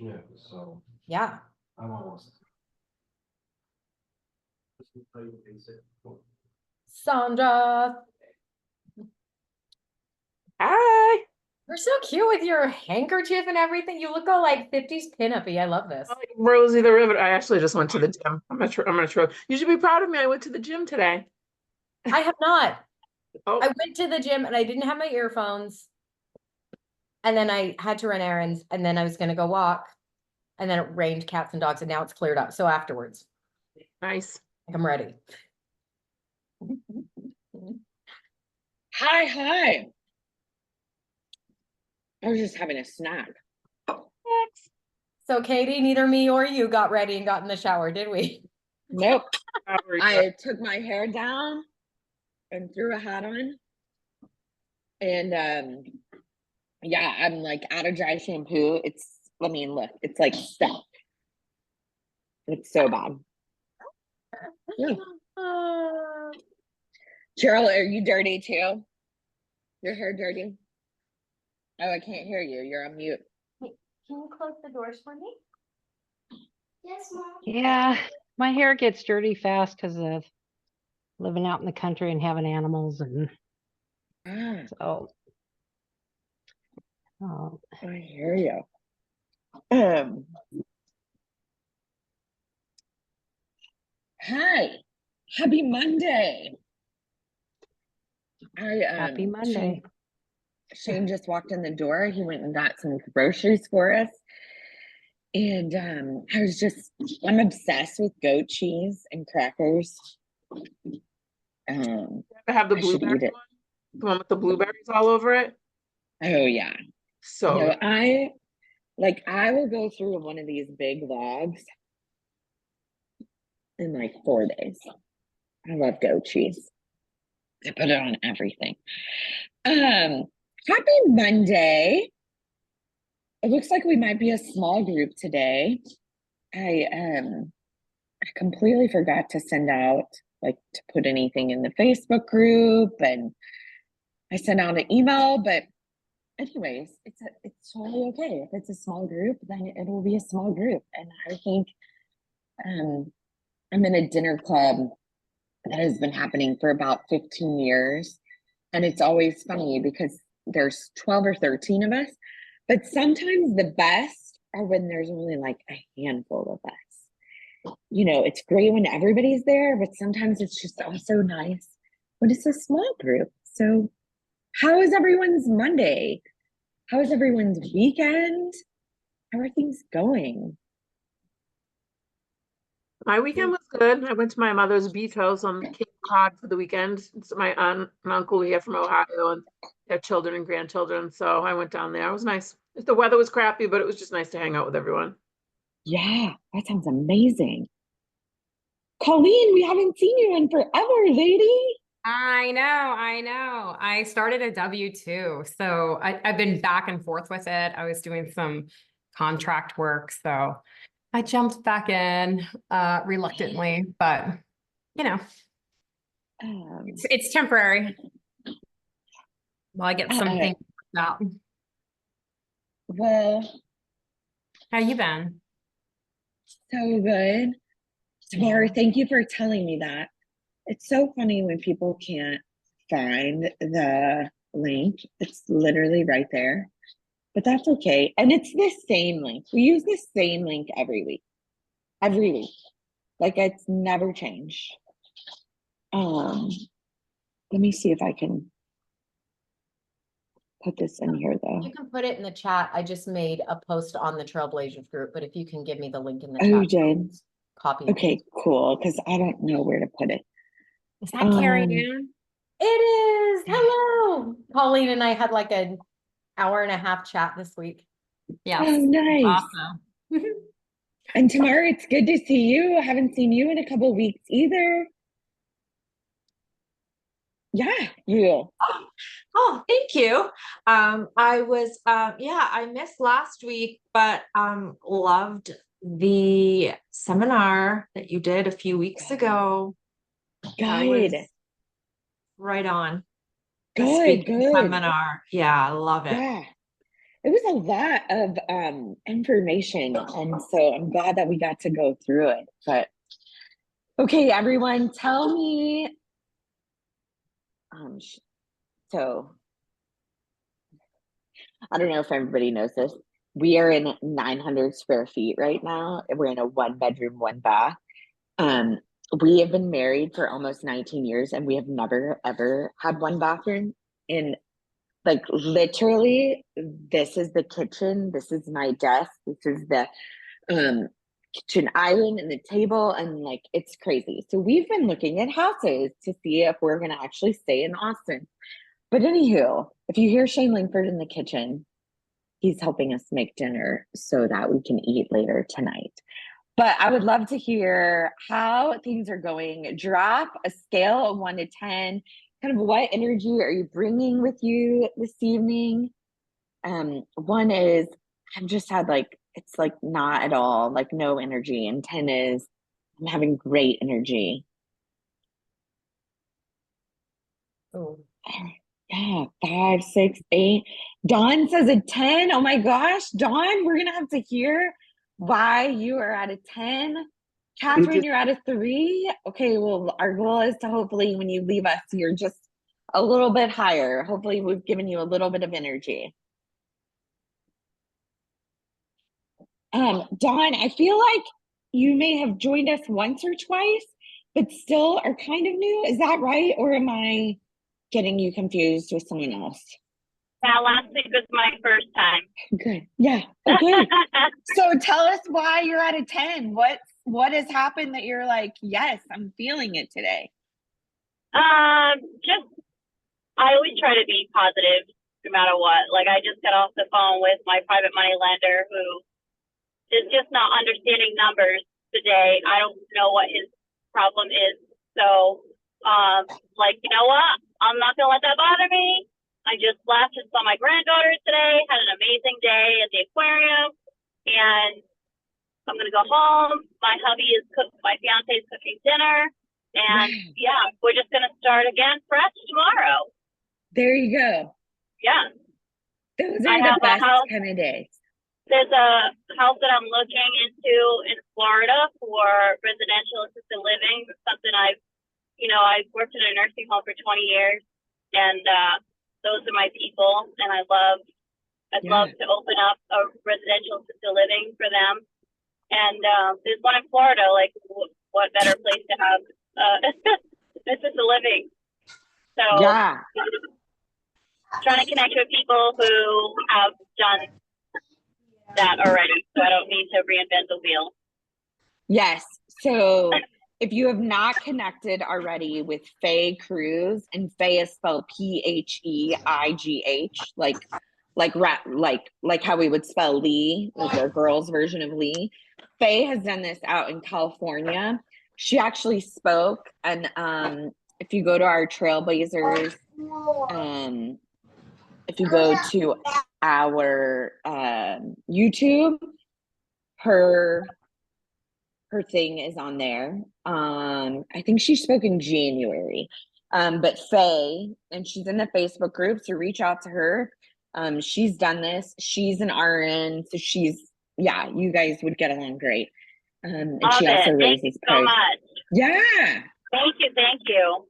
Yeah, so Yeah. I'm almost. Sandra, Hi. you're so cute with your handkerchief and everything. You look all like 50s pinup-y. I love this. Rosie the Rivet. I actually just went to the gym. I'm gonna try. You should be proud of me. I went to the gym today. I have not. Oh, I went to the gym and I didn't have my earphones. And then I had to run errands and then I was going to go walk. And then it rained cats and dogs and now it's cleared up. So afterwards, nice. I'm ready. Hi. I was just having a snack. So Katie, neither me or you got ready and got in the shower, did we? Nope. I took my hair down and threw a hat on. And yeah, I'm like out of dry shampoo. Look, it's like stuck. It's so bad. Yeah. Cheryl, are you dirty too? Your hair dirty? Oh, I can't hear you. You're on mute. Can you close the doors for me? Yes, Mom. Yeah, my hair gets dirty fast because of living out in the country and having animals, and so I hear you. Hi, happy Monday. happy Monday. Shane just walked in the door. He went and got some groceries for us. And I'm obsessed with goat cheese and crackers. I have the blueberry one. The one with the blueberries all over it. Oh yeah. So you know, I will go through one of these big logs in like 4 days. I love goat cheese. I put it on everything. Happy Monday. It looks like we might be a small group today. I completely forgot to send out, like, to put anything in the Facebook group, and I sent out an email, but anyways, it's totally okay. If it's a small group, then it will be a small group. And I think I'm in a dinner club that has been happening for about 15 years. And it's always funny because there's 12 or 13 of us, but sometimes the best are when there's only like a handful of us. You know, it's great when everybody's there, but sometimes it's just also nice when it's a small group. So how is everyone's Monday? How is everyone's weekend? How are things going? my weekend was good. I went to my mother's beach house on Cape Cod for the weekend. It's my aunt and uncle here from Ohio, and their children and grandchildren. So I went down there. It was nice. The weather was crappy, but it was just nice to hang out with everyone. Yeah, that sounds amazing. Colleen, we haven't seen you in forever, lady. I know. I started a W-2, so I've been back and forth with it. I was doing some contract work, so I jumped back in reluctantly, but you know, it's temporary. Well, I get something out. Well, How you been? so good. Tamara, thank you for telling me that. It's so funny when people can't find the link. It's literally right there, but that's okay. And it's the same link. We use the same link every week. Like it's never changed. Let me see if I can put this in here though. You can put it in the chat. I just made a post on the Trailblazers group, but if you can give me the link in the Oh, you chat, did? copy. Okay, cool. Because I don't know where to put it. Is that Carrie Ann? It is. Hello. Pauline and I had like an hour and a half chat this week. Yes. Oh, nice. Awesome. And Tamara, it's good to see you. I haven't seen you in a couple of weeks either. Yeah, you. Oh, thank you. I missed last week, but loved the seminar that you did a few weeks ago. Good. Right on. Good. Seminar. Yeah, I love it. Yeah. it was a lot of information, and so I'm glad that we got to go through it. But okay, everyone, tell me. So I don't know if everybody knows this. We are in 900 square feet right now. We're in a 1 bedroom, 1 bath. We have been married for almost 19 years, and we have never ever had one bathroom. In like literally, this is the kitchen. This is my desk. This is the kitchen island and the table, and like it's crazy. So we've been looking at houses to see if we're gonna actually stay in Austin. But anywho, if you hear Shane Langford in the kitchen, he's helping us make dinner so that we can eat later tonight. But I would love to hear how things are going. Drop a scale of 1 to 10. Kind of what energy are you bringing with you this evening? 1 is I've just had like, it's like not at all, like no energy. And 10 is I'm having great energy. Oh, Yeah, 5, 6, 8. Dawn says a 10. Oh my gosh, Dawn, we're gonna have to hear why you are at a 10. Catherine, you're at a 3. Okay, well, our goal is to hopefully when you leave us, you're just a little bit higher. Hopefully, we've given you a little bit of energy. Dawn, I feel like you may have joined us once or twice, but still are kind of new. Is that right? Or am I getting you confused with someone else? Yeah, last week was my first time. Good. Yeah. Okay. So tell us why you're at a 10. What has happened that you're like, yes, I'm feeling it today? Just I always try to be positive no matter what. Like I just got off the phone with my private money lender who is just not understanding numbers today. I don't know what his problem is. So like, you know what? I'm not gonna let that bother me. I just left and saw my granddaughter today, had an amazing day at the aquarium, and I'm gonna go home. My fiance is cooking dinner, and yeah, we're just gonna start again fresh tomorrow. There you go. Yeah. Those I are the have a best house. kind of days. There's a house that I'm looking into in Florida for residential assisted living. Something I've worked in a nursing home for 20 years, and those are my people, and I'd love to open up a residential assisted living for them. And there's one in Florida. Like, what better place to have assisted living? So Yeah. trying to connect with people who have done that already, so I don't need to reinvent the wheel. Yes. So if you have not connected already with Faye Cruz, and Faye is spelled P-H-E-I-G-H, like how we would spell Lee, like a girl's version of Lee. Faye has done this out in California. She actually spoke, and if you go to our Trailblazers, if you go to our YouTube, her thing is on there. I think she spoke in January. But Faye, and she's in the Facebook group, so reach out to her. She's done this. She's an RN, so you guys would get along great. And she also raises so much. Yeah. Thank you.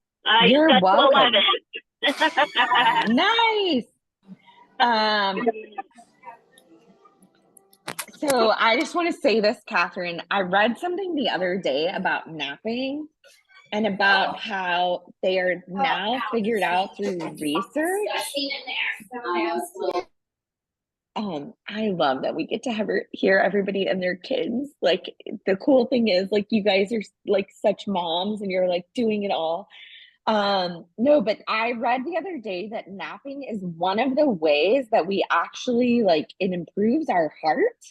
You're welcome. 11. Nice. So I just want to say this, Catherine. I read something the other day about napping and about how they are now figured out through research. I love that we get to hear everybody and their kids. Like, the cool thing is, like, you guys are like such moms and you're like doing it all. No, but I read the other day that napping is one of the ways that we actually, like, it improves our heart.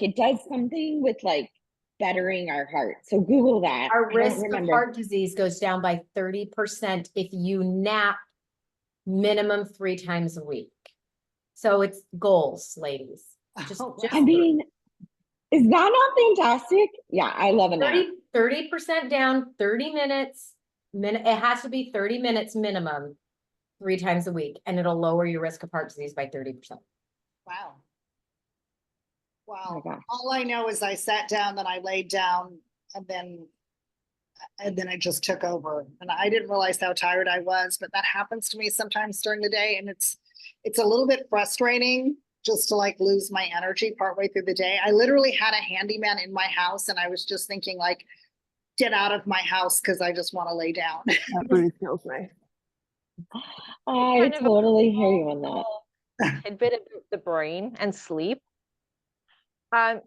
It does something with like bettering our heart. So Google that. our risk of heart disease goes down by 30% if you nap minimum 3 times a week. So it's goals, ladies. I mean, is that not fantastic? Yeah, I love a nap. 30% down, 30 minutes. It has to be 30 minutes minimum. 3 times a week, and it'll lower your risk of heart disease by 30%. Wow. Oh my Wow. gosh. All I know is I sat down, then I laid down, and then it just took over. And I didn't realize how tired I was, but that happens to me sometimes during the day. And it's a little bit frustrating just to like lose my energy partway through the day. I literally had a handyman in my house, and I was just thinking like, get out of my house because I just want to lay down. That really feels nice. I Kind of a totally hear you on that. small tidbit of the brain and sleep.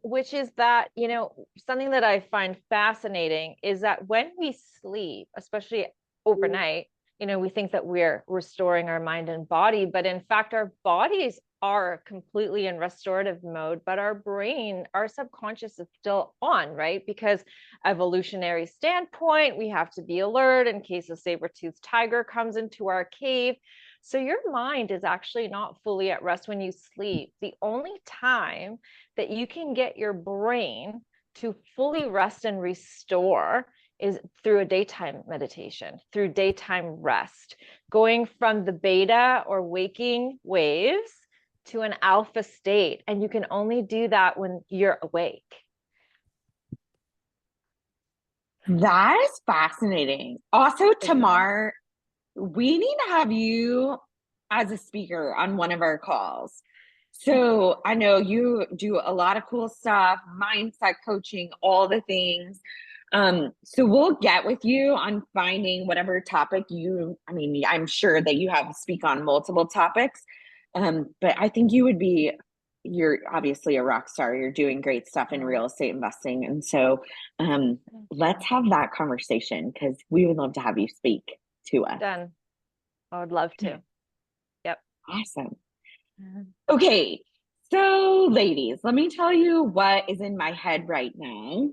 Which is that, you know, something that I find fascinating is that when we sleep, especially overnight, you know, we think that we're restoring our mind and body, but in fact, our bodies are completely in restorative mode, but our brain, our subconscious is still on, right? Because evolutionary standpoint, we have to be alert in case a saber-toothed tiger comes into our cave. So your mind is actually not fully at rest when you sleep. The only time that you can get your brain to fully rest and restore is through a daytime meditation, through daytime rest, going from the beta or waking waves to an alpha state. And you can only do that when you're awake. That is fascinating. Also, Tamar, we need to have you as a speaker on one of our calls. So I know you do a lot of cool stuff, mindset coaching, all the things. So we'll get with you on finding whatever topic I'm sure that you have to speak on multiple topics. But I think you're obviously a rock star. You're doing great stuff in real estate investing. And so let's have that conversation because we would love to have you speak to us. Done. I would love to. Yep. Awesome. Okay. So ladies, let me tell you what is in my head right now.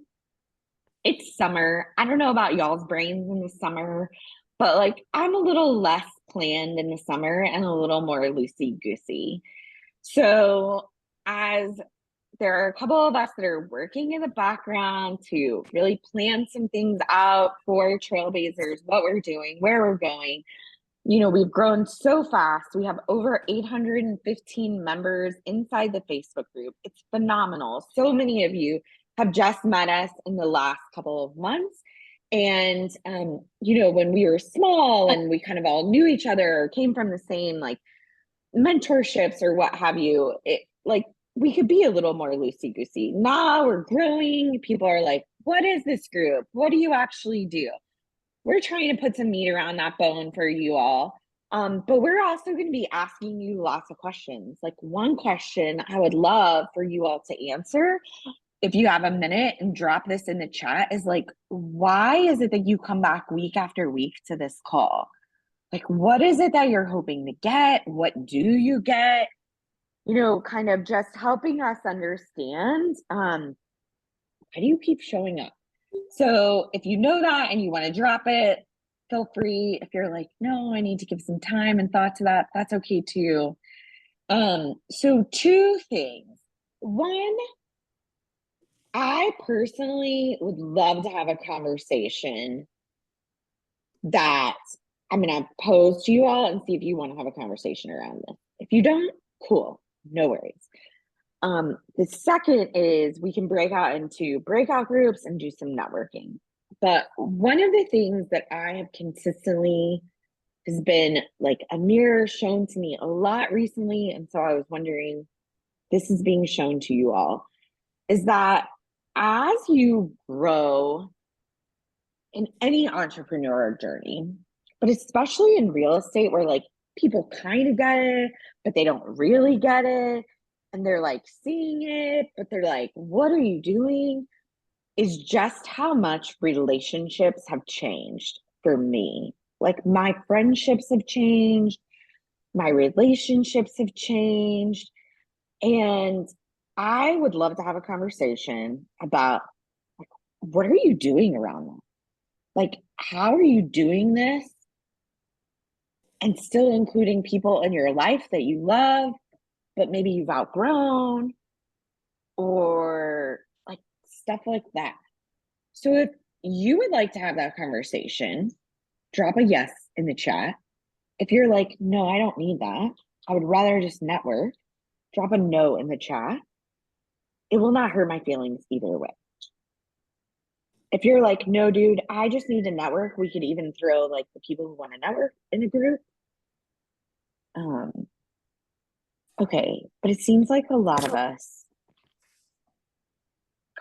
It's summer. I don't know about y'all's brains in the summer, but like I'm a little less planned in the summer and a little more loosey-goosey. So as there are a couple of us that are working in the background to really plan some things out for Trailblazers, what we're doing, where we're going. You know, we've grown so fast. We have over 815 members inside the Facebook group. It's phenomenal. So many of you have just met us in the last couple of months. And, you know, when we were small and we kind of all knew each other or came from the same like mentorships or what have you, it like we could be a little more loosey-goosey. Now we're growing. People are like, what is this group? What do you actually do? We're trying to put some meat around that bone for you all. But we're also going to be asking you lots of questions. Like one question I would love for you all to answer, if you have a minute and drop this in the chat, is like, why is it that you come back week after week to this call? Like, what is it that you're hoping to get? What do you get? You know, kind of just helping us understand, why do you keep showing up? So if you know that and you want to drop it, feel free. If you're like, no, I need to give some time and thought to that, that's okay too. So 2 things. One, I personally would love to have a conversation that I'm going to pose to you all and see if you want to have a conversation around this. If you don't, cool, no worries. The second is we can break out into breakout groups and do some networking. But one of the things that I have consistently has been like a mirror shown to me a lot recently, and so I was wondering, this is being shown to you all, is that as you grow in any entrepreneurial journey, but especially in real estate where like people kind of get it, but they don't really get it. And they're like seeing it, but they're like, what are you doing? Is just how much relationships have changed for me. Like my friendships have changed, my relationships have changed. And I would love to have a conversation about like, what are you doing around that? Like, how are you doing this and still including people in your life that you love, but maybe you've outgrown or like stuff like that. So if you would like to have that conversation, drop a yes in the chat. If you're like, no, I don't need that, I would rather just network, drop a note in the chat. It will not hurt my feelings either way. If you're like, no, dude, I just need to network, we could even throw like the people who want to network in a group. Okay, but it seems like a lot of us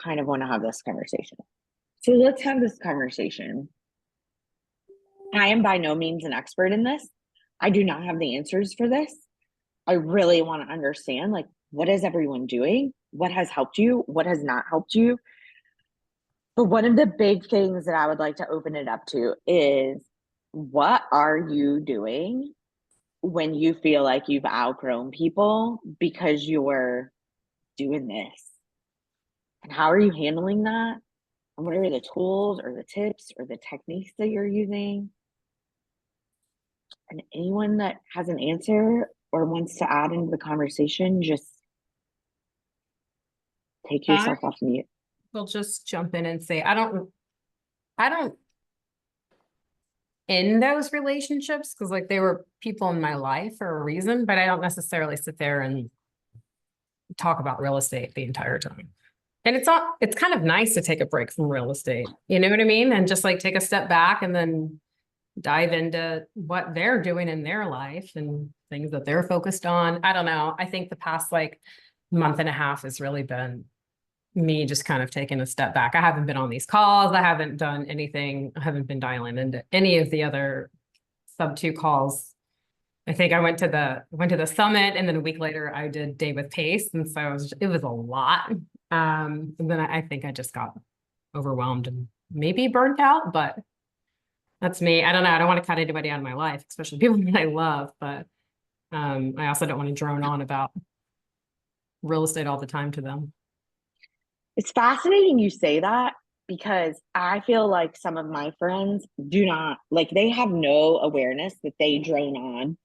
kind of want to have this conversation. So let's have this conversation. I am by no means an expert in this. I do not have the answers for this. I really want to understand, like, what is everyone doing? What has helped you? What has not helped you? But one of the big things that I would like to open it up to is, what are you doing when you feel like you've outgrown people because you're doing this? And how are you handling that? And what are the tools or the tips or the techniques that you're using? And anyone that has an answer or wants to add into the conversation, just take yourself off mute. We'll just jump in and say, I don't end those relationships because like they were people in my life for a reason, but I don't necessarily sit there and talk about real estate the entire time. And it's kind of nice to take a break from real estate. You know what I mean? And just like take a step back and then dive into what they're doing in their life and things that they're focused on. I don't know. I think the past like month and a half has really been me just kind of taking a step back. I haven't been on these calls. I haven't done anything. I haven't been dialing into any of the other sub 2 calls. I think I went to the summit, and then a week later I did Day with Pace. And so it was a lot. And then I think I just got overwhelmed and maybe burnt out, but that's me. I don't know. I don't want to cut anybody out of my life, especially people that I love, but I also don't want to drone on about real estate all the time to them. It's fascinating you say that, because I feel like some of my friends do not, like, they have no awareness that they drone on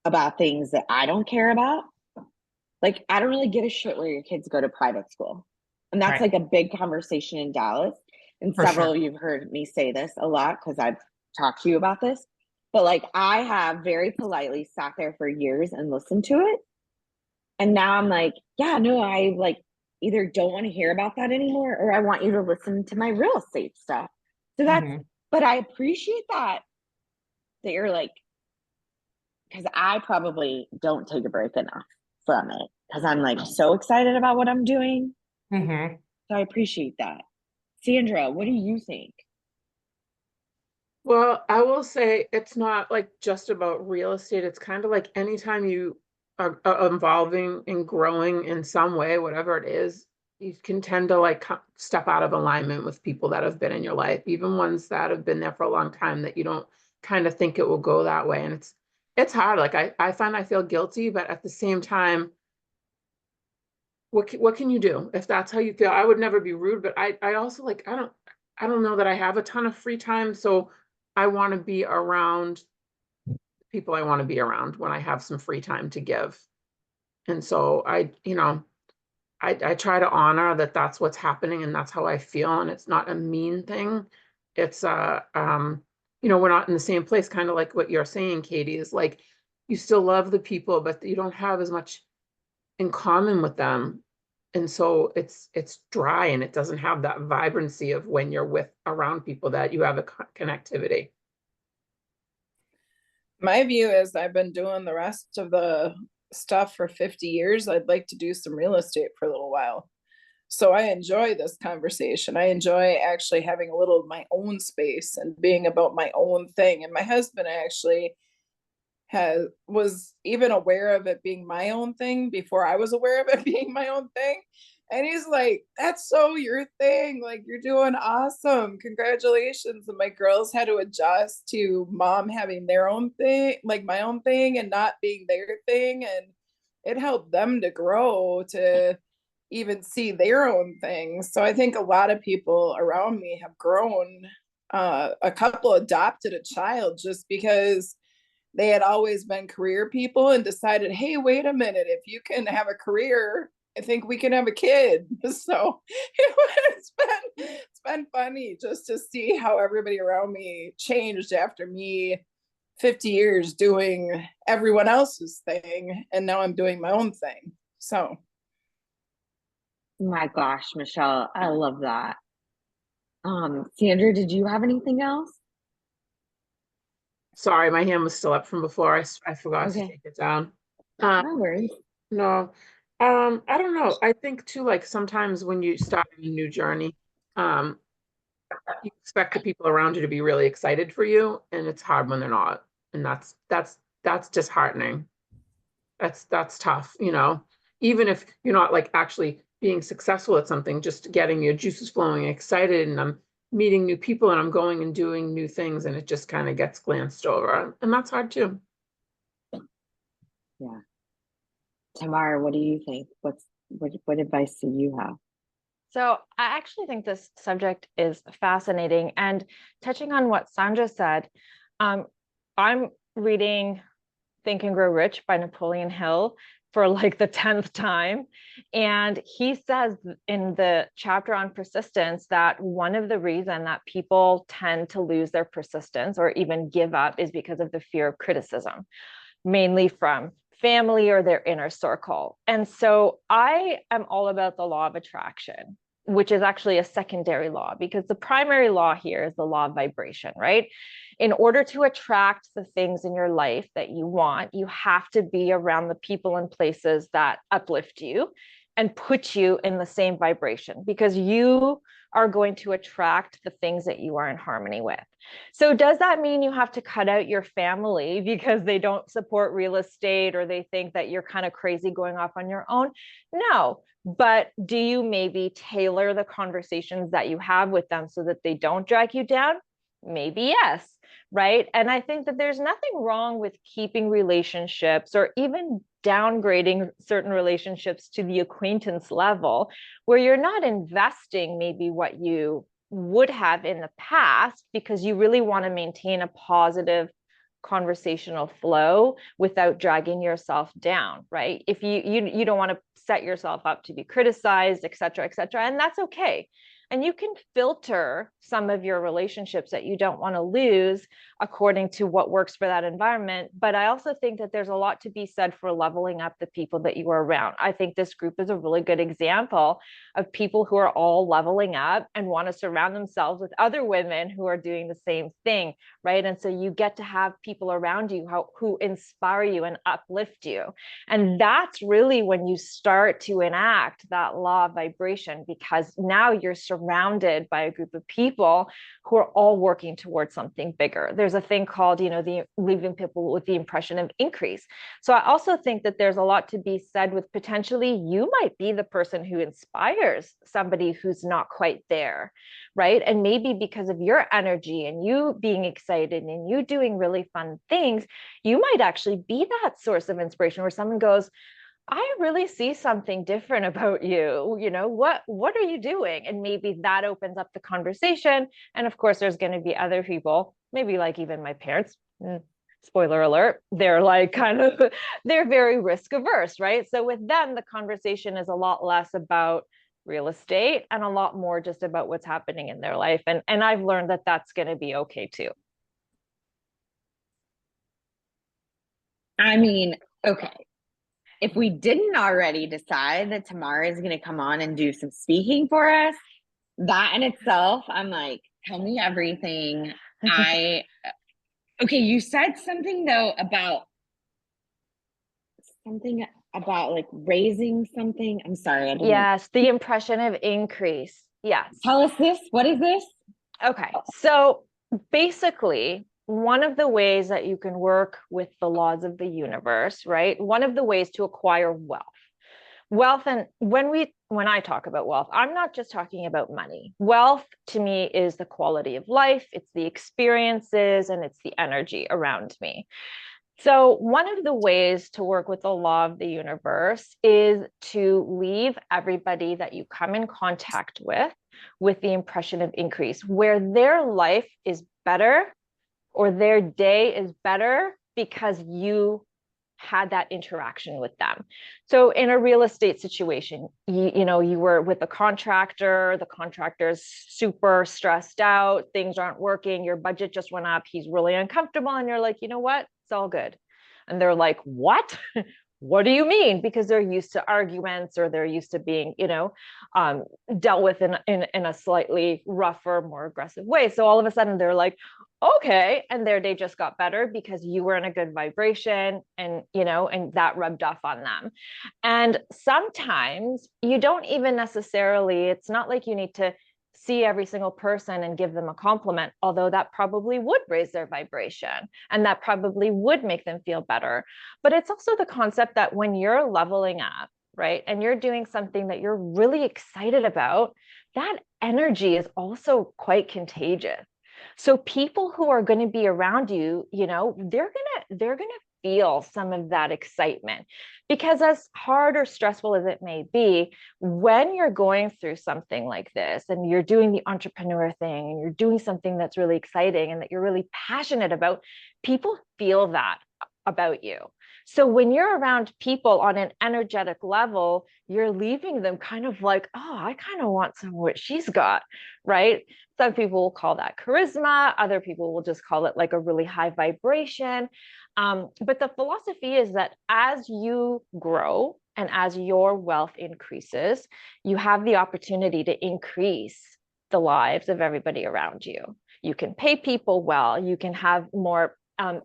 about things that I don't care about. Like, I don't really give a shit where your kids go to private school. And that's Right. like a big conversation in Dallas. And For several sure. of you have heard me say this a lot because I've talked to you about this. But like, I have very politely sat there for years and listened to it. And now I'm like, yeah, no, I like either don't want to hear about that anymore, or I want you to listen to my real estate stuff. So that's, but I appreciate that you're like, because I probably don't take a break enough from it because I'm like so excited about what I'm doing. So I appreciate that. Sandra, what do you think? Well, I will say it's not like just about real estate. It's kind of like anytime you are evolving and growing in some way, whatever it is, you can tend to like step out of alignment with people that have been in your life, even ones that have been there for a long time that you don't kind of think it will go that way. And it's hard. Like I find I feel guilty, but at the same time, what can you do if that's how you feel? I would never be rude, but I also like I don't know that I have a ton of free time, so I want to be around people I want to be around when I have some free time to give. And so I try to honor that that's what's happening and that's how I feel, and it's not a mean thing. It's we're not in the same place, kind of like what you're saying, Katie, is like you still love the people, but you don't have as much in common with them. And so it's dry and it doesn't have that vibrancy of when you're around people that you have a connectivity. My view is I've been doing the rest of the stuff for 50 years. I'd like to do some real estate for a little while. So I enjoy this conversation. I enjoy actually having a little of my own space and being about my own thing. And my husband actually was even aware of it being my own thing before I was aware of it being my own thing. And he's like, that's so your thing. Like, you're doing awesome. Congratulations. And my girls had to adjust to mom having their own thing, like my own thing, and not being their thing. And it helped them to grow to even see their own things. So I think a lot of people around me have grown. A couple adopted a child just because they had always been career people and decided, hey, wait a minute, if you can have a career, I think we can have a kid. So it's been funny just to see how everybody around me changed after me 50 years doing everyone else's thing, and now I'm doing my own thing. So My gosh, Michelle, I love that. Sandra, did you have anything else? Sorry, my hand was still up from before. I forgot to Okay. take it down. No worries. No, I don't know. I think too, like sometimes when you start a new journey, you expect the people around you to be really excited for you, and it's hard when they're not. And that's disheartening. That's tough, you know. Even if you're not like actually being successful at something, just getting your juices flowing, excited, and I'm meeting new people and I'm going and doing new things, and it just kind of gets glanced over. And that's hard too. Yeah. Tamara, what do you think? What advice do you have? So I actually think this subject is fascinating, and touching on what Sandra said, I'm reading Think and Grow Rich by Napoleon Hill for like the 10th time. And he says in the chapter on persistence that one of the reasons that people tend to lose their persistence or even give up is because of the fear of criticism, mainly from family or their inner circle. And so I am all about the law of attraction, which is actually a secondary law, because the primary law here is the law of vibration, right? In order to attract the things in your life that you want, you have to be around the people and places that uplift you and put you in the same vibration, because you are going to attract the things that you are in harmony with. So does that mean you have to cut out your family because they don't support real estate or they think that you're kind of crazy going off on your own? No. But do you maybe tailor the conversations that you have with them so that they don't drag you down? Maybe yes, right? And I think that there's nothing wrong with keeping relationships or even downgrading certain relationships to the acquaintance level where you're not investing maybe what you would have in the past because you really want to maintain a positive conversational flow without dragging yourself down, right? If you don't want to set yourself up to be criticized, et cetera, and that's okay. And you can filter some of your relationships that you don't want to lose according to what works for that environment. But I also think that there's a lot to be said for leveling up the people that you are around. I think this group is a really good example of people who are all leveling up and want to surround themselves with other women who are doing the same thing, right? And so you get to have people around you who inspire you and uplift you. And that's really when you start to enact that law of vibration, because now you're surrounded by a group of people who are all working towards something bigger. There's a thing called, the leaving people with the impression of increase. So I also think that there's a lot to be said with potentially you might be the person who inspires somebody who's not quite there, right? And maybe because of your energy and you being excited and you doing really fun things, you might actually be that source of inspiration where someone goes, I really see something different about you. What are you doing? And maybe that opens up the conversation. And of course, there's going to be other people, maybe like even my parents. Spoiler alert, they're like they're very risk averse, right? So with them, the conversation is a lot less about real estate and a lot more just about what's happening in their life. And I've learned that that's going to be okay too. I mean, okay. If we didn't already decide that Tamara is going to come on and do some speaking for us, that in itself, I'm like, tell me everything. Okay, you said something though about like raising something. I'm sorry. Yes, the impression of increase. Yes. Tell us this. What is this? Okay, so basically, one of the ways that you can work with the laws of the universe, right? One of the ways to acquire wealth, and when I talk about wealth, I'm not just talking about money. Wealth to me is the quality of life, it's the experiences, and it's the energy around me. So one of the ways to work with the law of the universe is to leave everybody that you come in contact with the impression of increase, where their life is better or their day is better because you had that interaction with them. So in a real estate situation, you were with a contractor, the contractor's super stressed out, things aren't working, your budget just went up, he's really uncomfortable, and you're like, you know what, it's all good. And they're like, what? What do you mean? Because they're used to arguments, or they're used to being, dealt with in a slightly rougher, more aggressive way. So all of a sudden they're like, okay, and their day just got better because you were in a good vibration, and and that rubbed off on them. And sometimes you don't even necessarily, it's not like you need to see every single person and give them a compliment, although that probably would raise their vibration and that probably would make them feel better. But it's also the concept that when you're leveling up, right, and you're doing something that you're really excited about, that energy is also quite contagious. So people who are going to be around you, they're going to feel some of that excitement, because as hard or stressful as it may be, when you're going through something like this and you're doing the entrepreneur thing and you're doing something that's really exciting and that you're really passionate about, people feel that about you. So when you're around people on an energetic level, you're leaving them kind of like, oh, I kind of want some of what she's got, right? Some people will call that charisma. Other people will just call it like a really high vibration. But the philosophy is that as you grow and as your wealth increases, you have the opportunity to increase the lives of everybody around you. You can pay people well. You can have more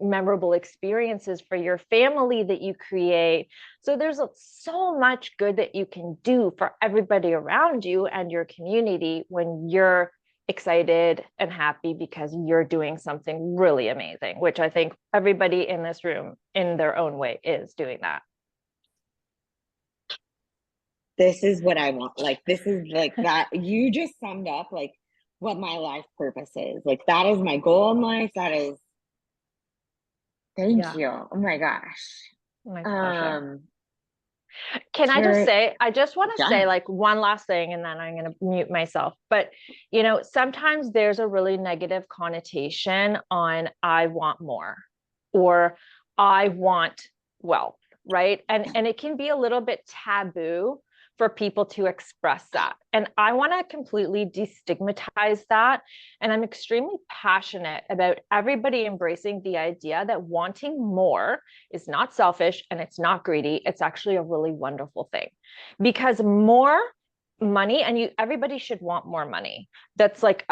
memorable experiences for your family that you create. So there's so much good that you can do for everybody around you and your community when you're excited and happy because you're doing something really amazing, which I think everybody in this room in their own way is doing that. This is what I want. Like, this is like that. You just summed up like what my life purpose is. Like, that is my goal in life. That is, thank you. Oh my gosh. My pleasure. Can I just say, I just want to say like one last thing, and then I'm going to mute myself. But, sometimes there's a really negative connotation on I want more or I want wealth, right? And it can be a little bit taboo for people to express that. And I want to completely destigmatize that. And I'm extremely passionate about everybody embracing the idea that wanting more is not selfish and it's not greedy. It's actually a really wonderful thing, because more money, and everybody should want more money. That's like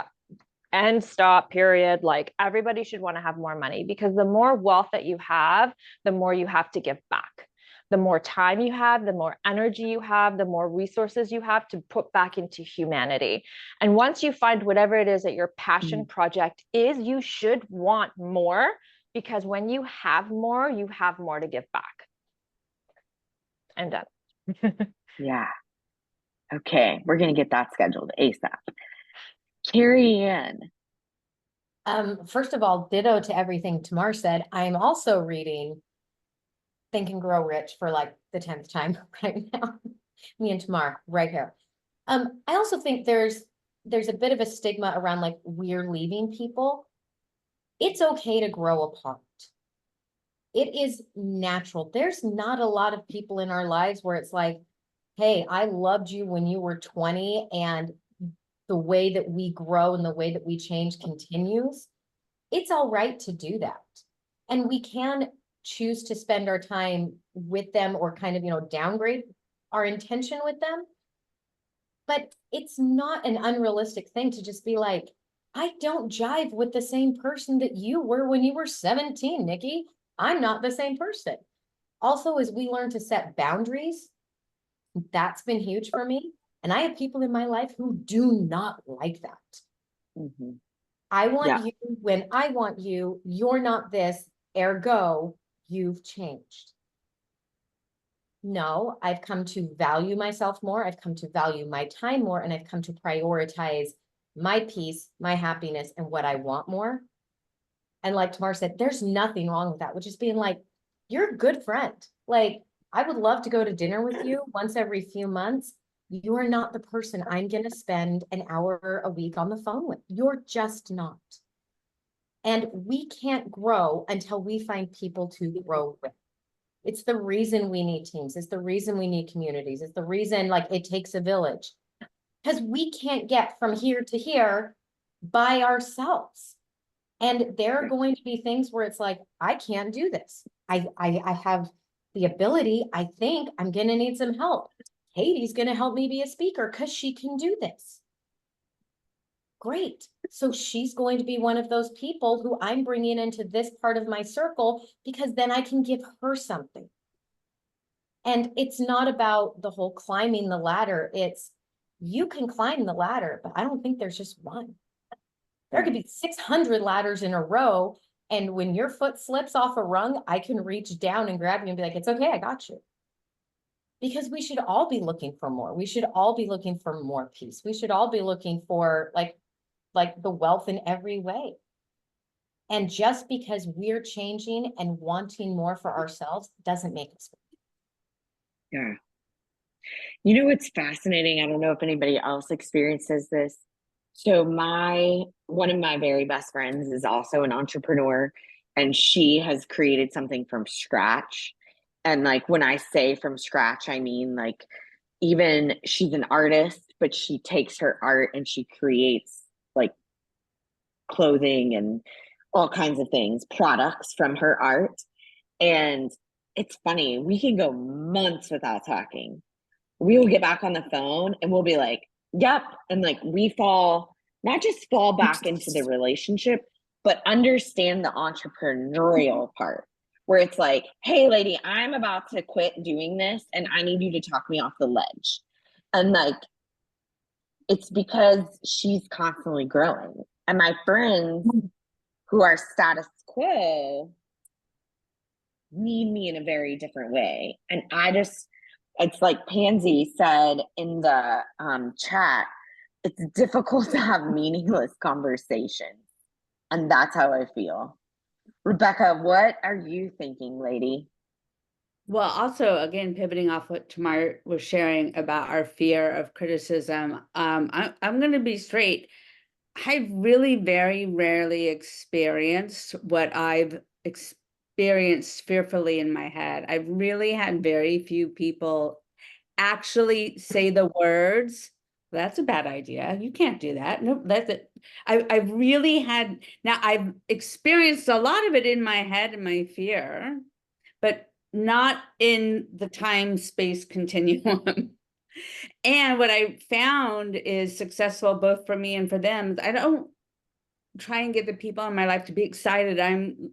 end stop, period. Like, everybody should want to have more money, because the more wealth that you have, the more you have to give back. The more time you have, the more energy you have, the more resources you have to put back into humanity. And once you find whatever it is that your passion project is, you should want more, because when you have more to give back. I'm done. Yeah. Okay. We're going to get that scheduled ASAP. Carrie Ann. First of all, ditto to everything Tamar said. I'm also reading Think and Grow Rich for like the 10th time right now. Me and Tamar right here. I also think there's a bit of a stigma around like we're leaving people. It's okay to grow apart. It is natural. There's not a lot of people in our lives where it's like, hey, I loved you when you were 20, and the way that we grow and the way that we change continues. It's all right to do that. And we can choose to spend our time with them or kind of, downgrade our intention with them. But it's not an unrealistic thing to just be like, I don't jive with the same person that you were when you were 17, Nikki. I'm not the same person. Also, as we learn to set boundaries, that's been huge for me. And I have people in my life who do not like that. I want you when I want you. You're not this, ergo, you've changed. No, I've come to value myself more. I've come to value my time more, and I've come to prioritize my peace, my happiness, and what I want more. And like Tamar said, there's nothing wrong with that, which is being like, you're a good friend. Like, I would love to go to dinner with you once every few months. You are not the person I'm going to spend an hour a week on the phone with. You're just not. And we can't grow until we find people to grow with. It's the reason we need teams. It's the reason we need communities. It's the reason like it takes a village. Because we can't get from here to here by ourselves. And there are going to be things where it's like, I can't do this. I have the ability, I think I'm gonna need some help. Katie's gonna help me be a speaker because she can do this. Great. So she's going to be one of those people who I'm bringing into this part of my circle because then I can give her something. And it's not about the whole climbing the ladder. It's you can climb the ladder, but I don't think there's just one. There could be 600 ladders in a row. And when your foot slips off a rung, I can reach down and grab you and be like, it's okay, I got you. Because we should all be looking for more. We should all be looking for more peace. We should all be looking for like the wealth in every way. And just because we're changing and wanting more for ourselves doesn't make us. Yeah. You know, what's fascinating. I don't know if anybody else experiences this. So one of my very best friends is also an entrepreneur, and she has created something from scratch. And like, when I say from scratch, I mean like, even she's an artist, but she takes her art and she creates like clothing and all kinds of things, products from her art. And it's funny, we can go months without talking. We will get back on the phone and we'll be like, yep. And like, we not just fall back into the relationship, but understand the entrepreneurial part where it's like, hey lady, I'm about to quit doing this and I need you to talk me off the ledge. And like, it's because she's constantly growing. And my friends who are status quo need me in a very different way. And it's like Pansy said in the chat, it's difficult to have meaningless conversations. And that's how I feel. Rebecca, what are you thinking, lady? Well, also, again, pivoting off what Tamar was sharing about our fear of criticism, I'm going to be straight. I've really very rarely experienced what I've experienced fearfully in my head. I've really had very few people actually say the words, that's a bad idea. You can't do that. No, that's it. I've really had, now I've experienced a lot of it in my head and my fear, but not in the time space continuum. And what I found is successful both for me and for them. I don't try and get the people in my life to be excited I'm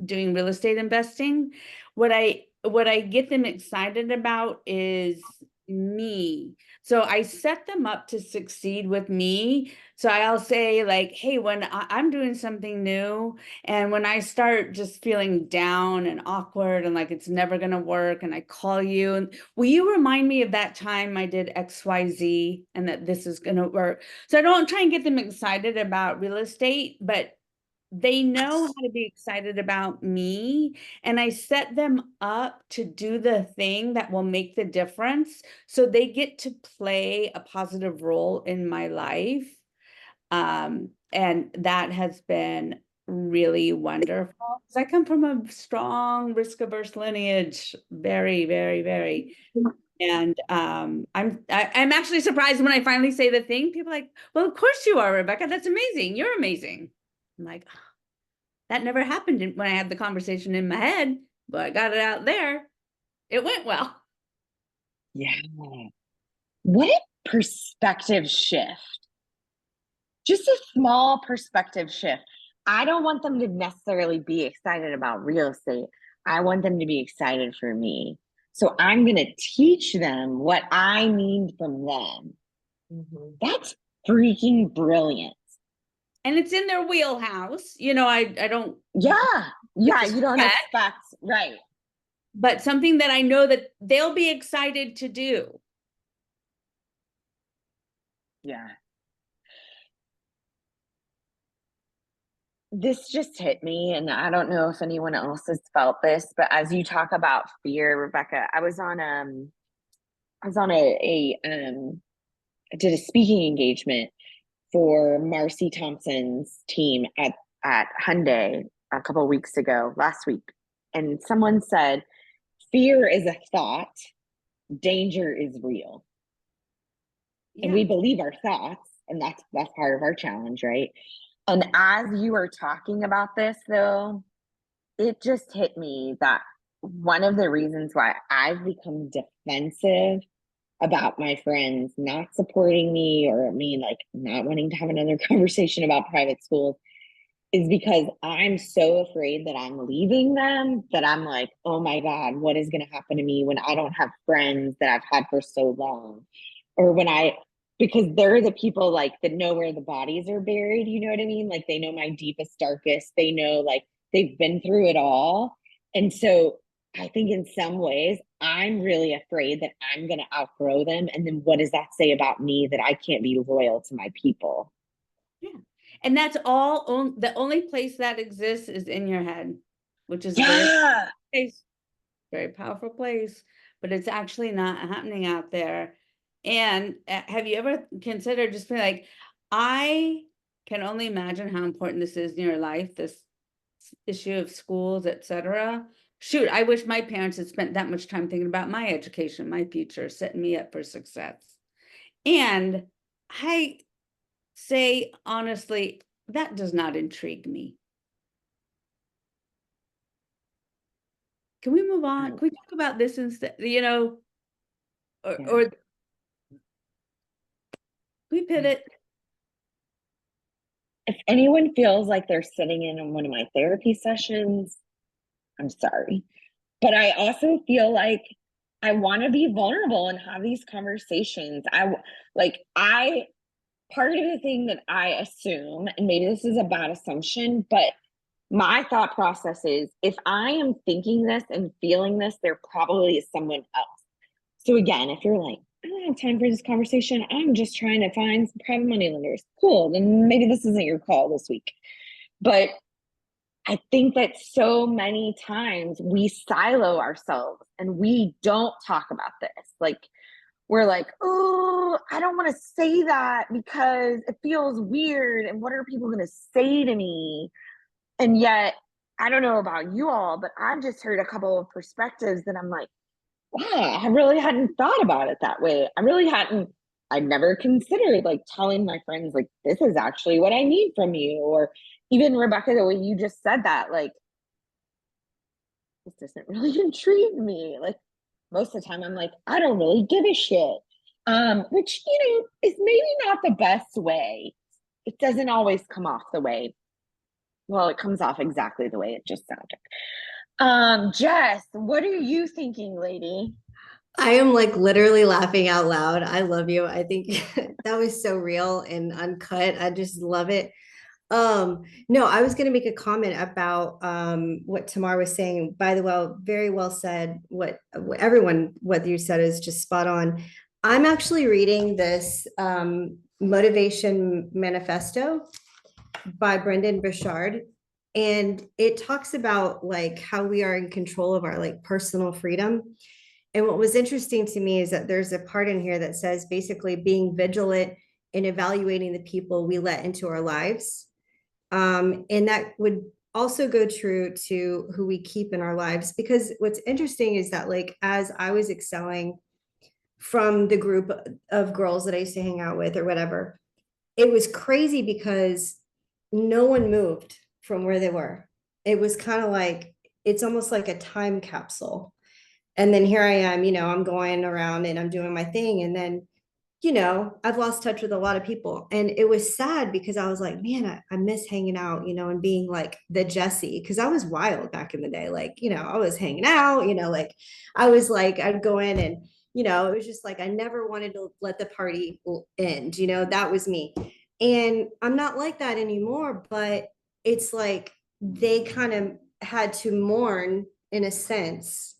doing real estate investing. What I get them excited about is me. So I set them up to succeed with me. So I'll say like, hey, when I'm doing something new and when I start just feeling down and awkward and like it's never going to work, and I call you and will you remind me of that time I did XYZ and that this is going to work? So I don't try and get them excited about real estate, but they know how to be excited about me, and I set them up to do the thing that will make the difference. So they get to play a positive role in my life. And that has been really wonderful. I come from a strong risk-averse lineage, very, very, very. And I'm actually surprised when I finally say the thing. People are like, well, of course you are, Rebecca. That's amazing. You're amazing. I'm like, oh, that never happened when I had the conversation in my head, but I got it out there. It went well. Yeah. What a perspective shift. Just a small perspective shift. I don't want them to necessarily be excited about real estate. I want them to be excited for me. So I'm going to teach them what I need from them. That's freaking brilliant. And it's in their wheelhouse. You know, I don't. Yeah. Yeah. You don't expect, right. But something that I know that they'll be excited to do. Yeah. This just hit me, and I don't know if anyone else has felt this, but as you talk about fear, Rebecca, I did a speaking engagement for Marcy Thompson's team at Hyundai a couple of weeks ago, last week. And someone said, fear is a thought, danger is real. And we believe our thoughts, and that's part of our challenge, right? And as you are talking about this, though, it just hit me that one of the reasons why I've become defensive about my friends not supporting me, or me like not wanting to have another conversation about private schools, is because I'm so afraid that I'm leaving them, that I'm like, oh my God, what is going to happen to me when I don't have friends that I've had for so long? Or because they're the people like that know where the bodies are buried, you know what I mean? Like they know my deepest, darkest, they know, like they've been through it all. And so I think in some ways, I'm really afraid that I'm going to outgrow them. And then what does that say about me, that I can't be loyal to my people? Yeah. And that's all, the only place that exists is in your head, which is Yeah. very powerful place, but it's actually not happening out there. And have you ever considered just being like, I can only imagine how important this is in your life, this issue of schools, etc. Shoot, I wish my parents had spent that much time thinking about my education, my future, setting me up for success. And I say, honestly, that does not intrigue me. Can we move on? Can we talk about this instead, or we pivot? If anyone feels like they're sitting in on one of my therapy sessions, I'm sorry. But I also feel like I want to be vulnerable and have these conversations. Part of the thing that I assume, and maybe this is a bad assumption, but my thought process is, if I am thinking this and feeling this, there probably is someone else. So again, if you're like, I don't have time for this conversation, I'm just trying to find some private money lenders, cool, then maybe this isn't your call this week. But I think that so many times we silo ourselves and we don't talk about this. Like, we're like, oh, I don't want to say that because it feels weird. And what are people going to say to me? And yet, I don't know about you all, but I've just heard a couple of perspectives that I'm like, wow, I really hadn't thought about it that way. I never considered like telling my friends, like, this is actually what I need from you. Or even Rebecca, the way you just said that, like, this doesn't really intrigue me. Like, most of the time I'm like, I don't really give a shit. Which, is maybe not the best way. It doesn't always come off the way. Well, it comes off exactly the way it just sounded. Jess, what are you thinking, lady? I am like literally laughing out loud. I love you. I think that was so real and uncut. I just love it. No, I was going to make a comment about what Tamar was saying. By the way, very well said. What you said is just spot on. I'm actually reading this Motivation Manifesto by Brendan Burchard, and it talks about like how we are in control of our like personal freedom. And what was interesting to me is that there's a part in here that says basically being vigilant in evaluating the people we let into our lives. And that would also go true to who we keep in our lives, because what's interesting is that like, as I was excelling from the group of girls that I used to hang out with or whatever, it was crazy because no one moved from where they were. It was kind of like, it's almost like a time capsule. And then here I am, I'm going around and I'm doing my thing. And then, I've lost touch with a lot of people. And it was sad because I was like, man, I miss hanging out, and being like the Jessie, because I was wild back in the day. Like, I was hanging out, like I was like, I'd go in and, it was just like, I never wanted to let the party end, that was me. And I'm not like that anymore, but it's like they kind of had to mourn, in a sense,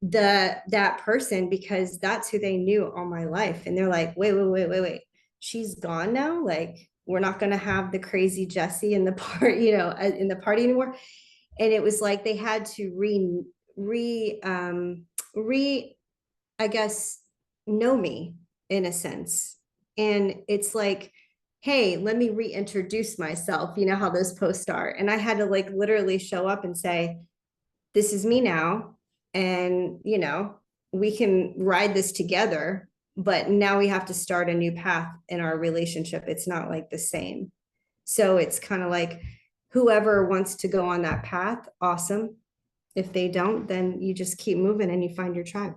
that person, because that's who they knew all my life. And they're like, wait, she's gone now. Like, we're not going to have the crazy Jessie in the party, in the party anymore. And it was like, they had to I guess, know me in a sense. And it's like, hey, let me reintroduce myself. You know how those posts are. And I had to like literally show up and say, this is me now. and, you know, we can ride this together, but now we have to start a new path in our relationship. It's not like the same. So it's kind of like whoever wants to go on that path, awesome. If they don't, then you just keep moving and you find your tribe.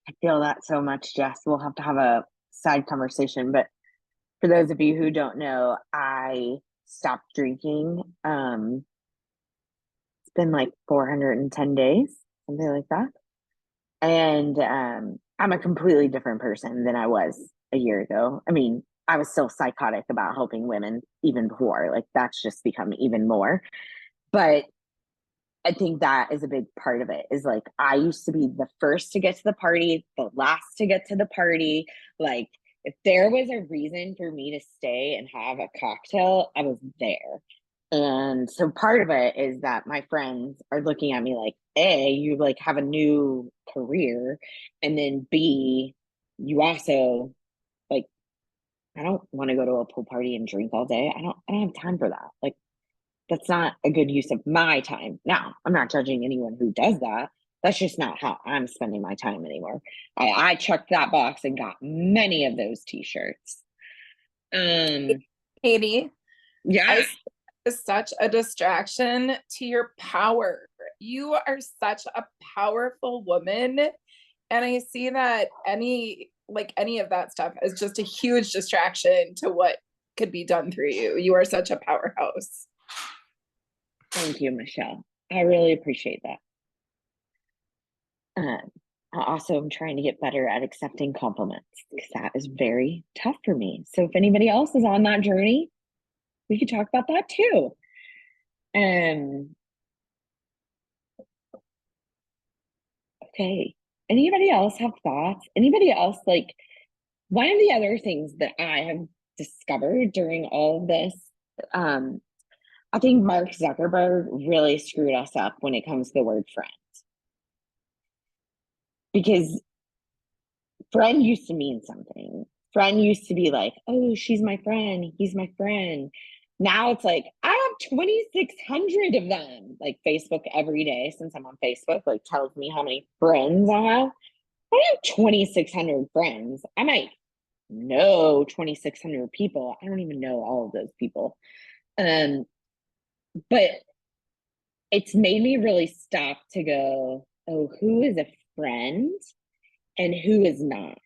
I feel that so much, Jess. We'll have to have a side conversation. But for those of you who don't know, I stopped drinking. It's been like 410 days, something like that. And I'm a completely different person than I was a year ago. I mean, I was still psychotic about helping women even before. Like, that's just become even more. But I think that is a big part of it, is like, I used to be the first to get to the party, the last to get to the party. Like, if there was a reason for me to stay and have a cocktail, I was there. And so part of it is that my friends are looking at me like, A, you like have a new career. And then B, you also like, I don't want to go to a pool party and drink all day. I don't have time for that. Like, that's not a good use of my time. Now, I'm not judging anyone who does that. That's just not how I'm spending my time anymore. I checked that box and got many of those t-shirts. Katie, Yeah. is such a distraction to your power. You are such a powerful woman. And I see that any of that stuff is just a huge distraction to what could be done through you. You are such a powerhouse. Thank you, Michelle. I really appreciate that. I also am trying to get better at accepting compliments, because that is very tough for me. So if anybody else is on that journey, we could talk about that too. Okay. Anybody else have thoughts? Anybody else, like, one of the other things that I have discovered during all of this, I think Mark Zuckerberg really screwed us up when it comes to the word friend. Because friend used to mean something. Friend used to be like, oh, she's my friend, he's my friend. Now it's like, I have 2,600 of them. Like, Facebook every day, since I'm on Facebook, like, tells me how many friends I have. I have 2,600 friends. I might know 2,600 people. I don't even know all of those people. But it's made me really stop to go, oh, who is a friend and who is not?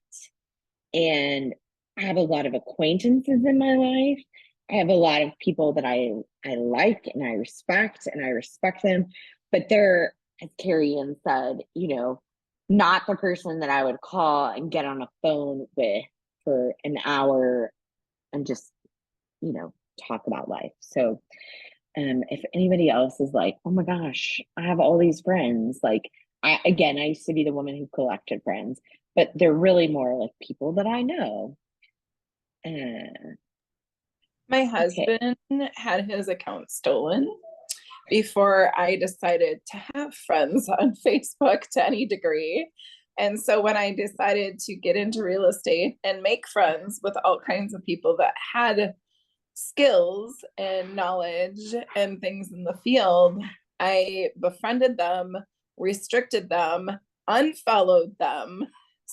And I have a lot of acquaintances in my life. I have a lot of people that I like and I respect them, but they're, as Carrie Ann said, you know, not the person that I would call and get on a phone with for an hour and just, you know, talk about life. So if anybody else is like, oh my gosh, I have all these friends, like, I used to be the woman who collected friends, but they're really more like people that I know. My husband had his account stolen before I decided to have friends on Facebook to any degree. And so when I decided to get into real estate and make friends with all kinds of people that had skills and knowledge and things in the field, I befriended them, restricted them, unfollowed them,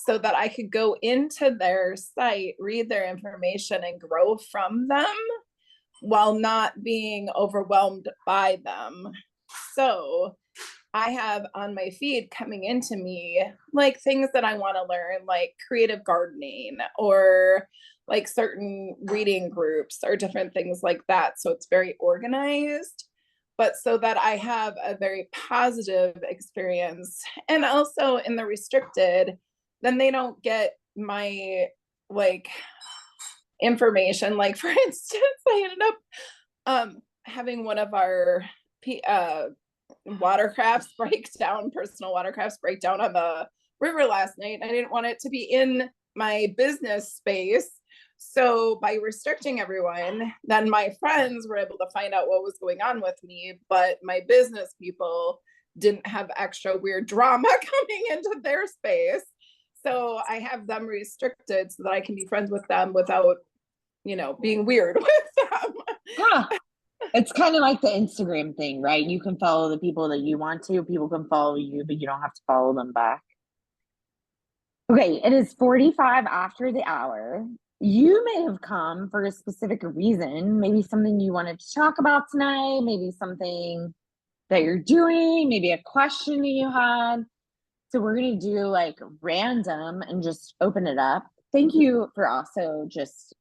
so that I could go into their site, read their information, and grow from them while not being overwhelmed by them. So I have on my feed coming into me like things that I want to learn, like creative gardening or like certain reading groups or different things like that. So it's very organized, but so that I have a very positive experience. And also in the restricted, then they don't get my like information. Like, for instance, I ended up having one of our watercrafts personal watercrafts break down on the river last night. I didn't want it to be in my business space. So by restricting everyone, then my friends were able to find out what was going on with me, but my business people didn't have extra weird drama coming into their space. So I have them restricted so that I can be friends with them without, you know, being weird with them. It's kind of like the Instagram thing, right? You can follow the people that you want to, people can follow you, but you don't have to follow them back. Okay, it is 45 after the hour. You may have come for a specific reason, maybe something you wanted to talk about tonight, maybe something that you're doing, maybe a question that you had. So we're going to do like random and just open it up. Thank you for also just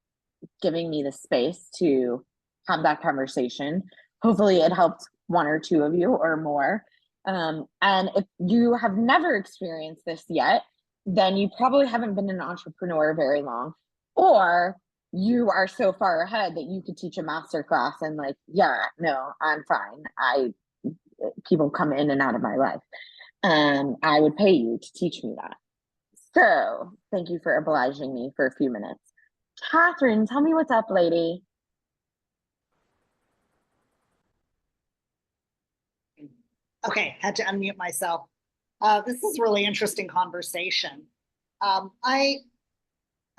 giving me the space to have that conversation. Hopefully it helped one or two of you or more. And if you have never experienced this yet, then you probably haven't been an entrepreneur very long, or you are so far ahead that you could teach a master class and like, yeah, no, I'm fine. People come in and out of my life. I would pay you to teach me that. So thank you for obliging me for a few minutes. Catherine, tell me what's up, lady. Okay, had to unmute myself. This is a really interesting conversation. I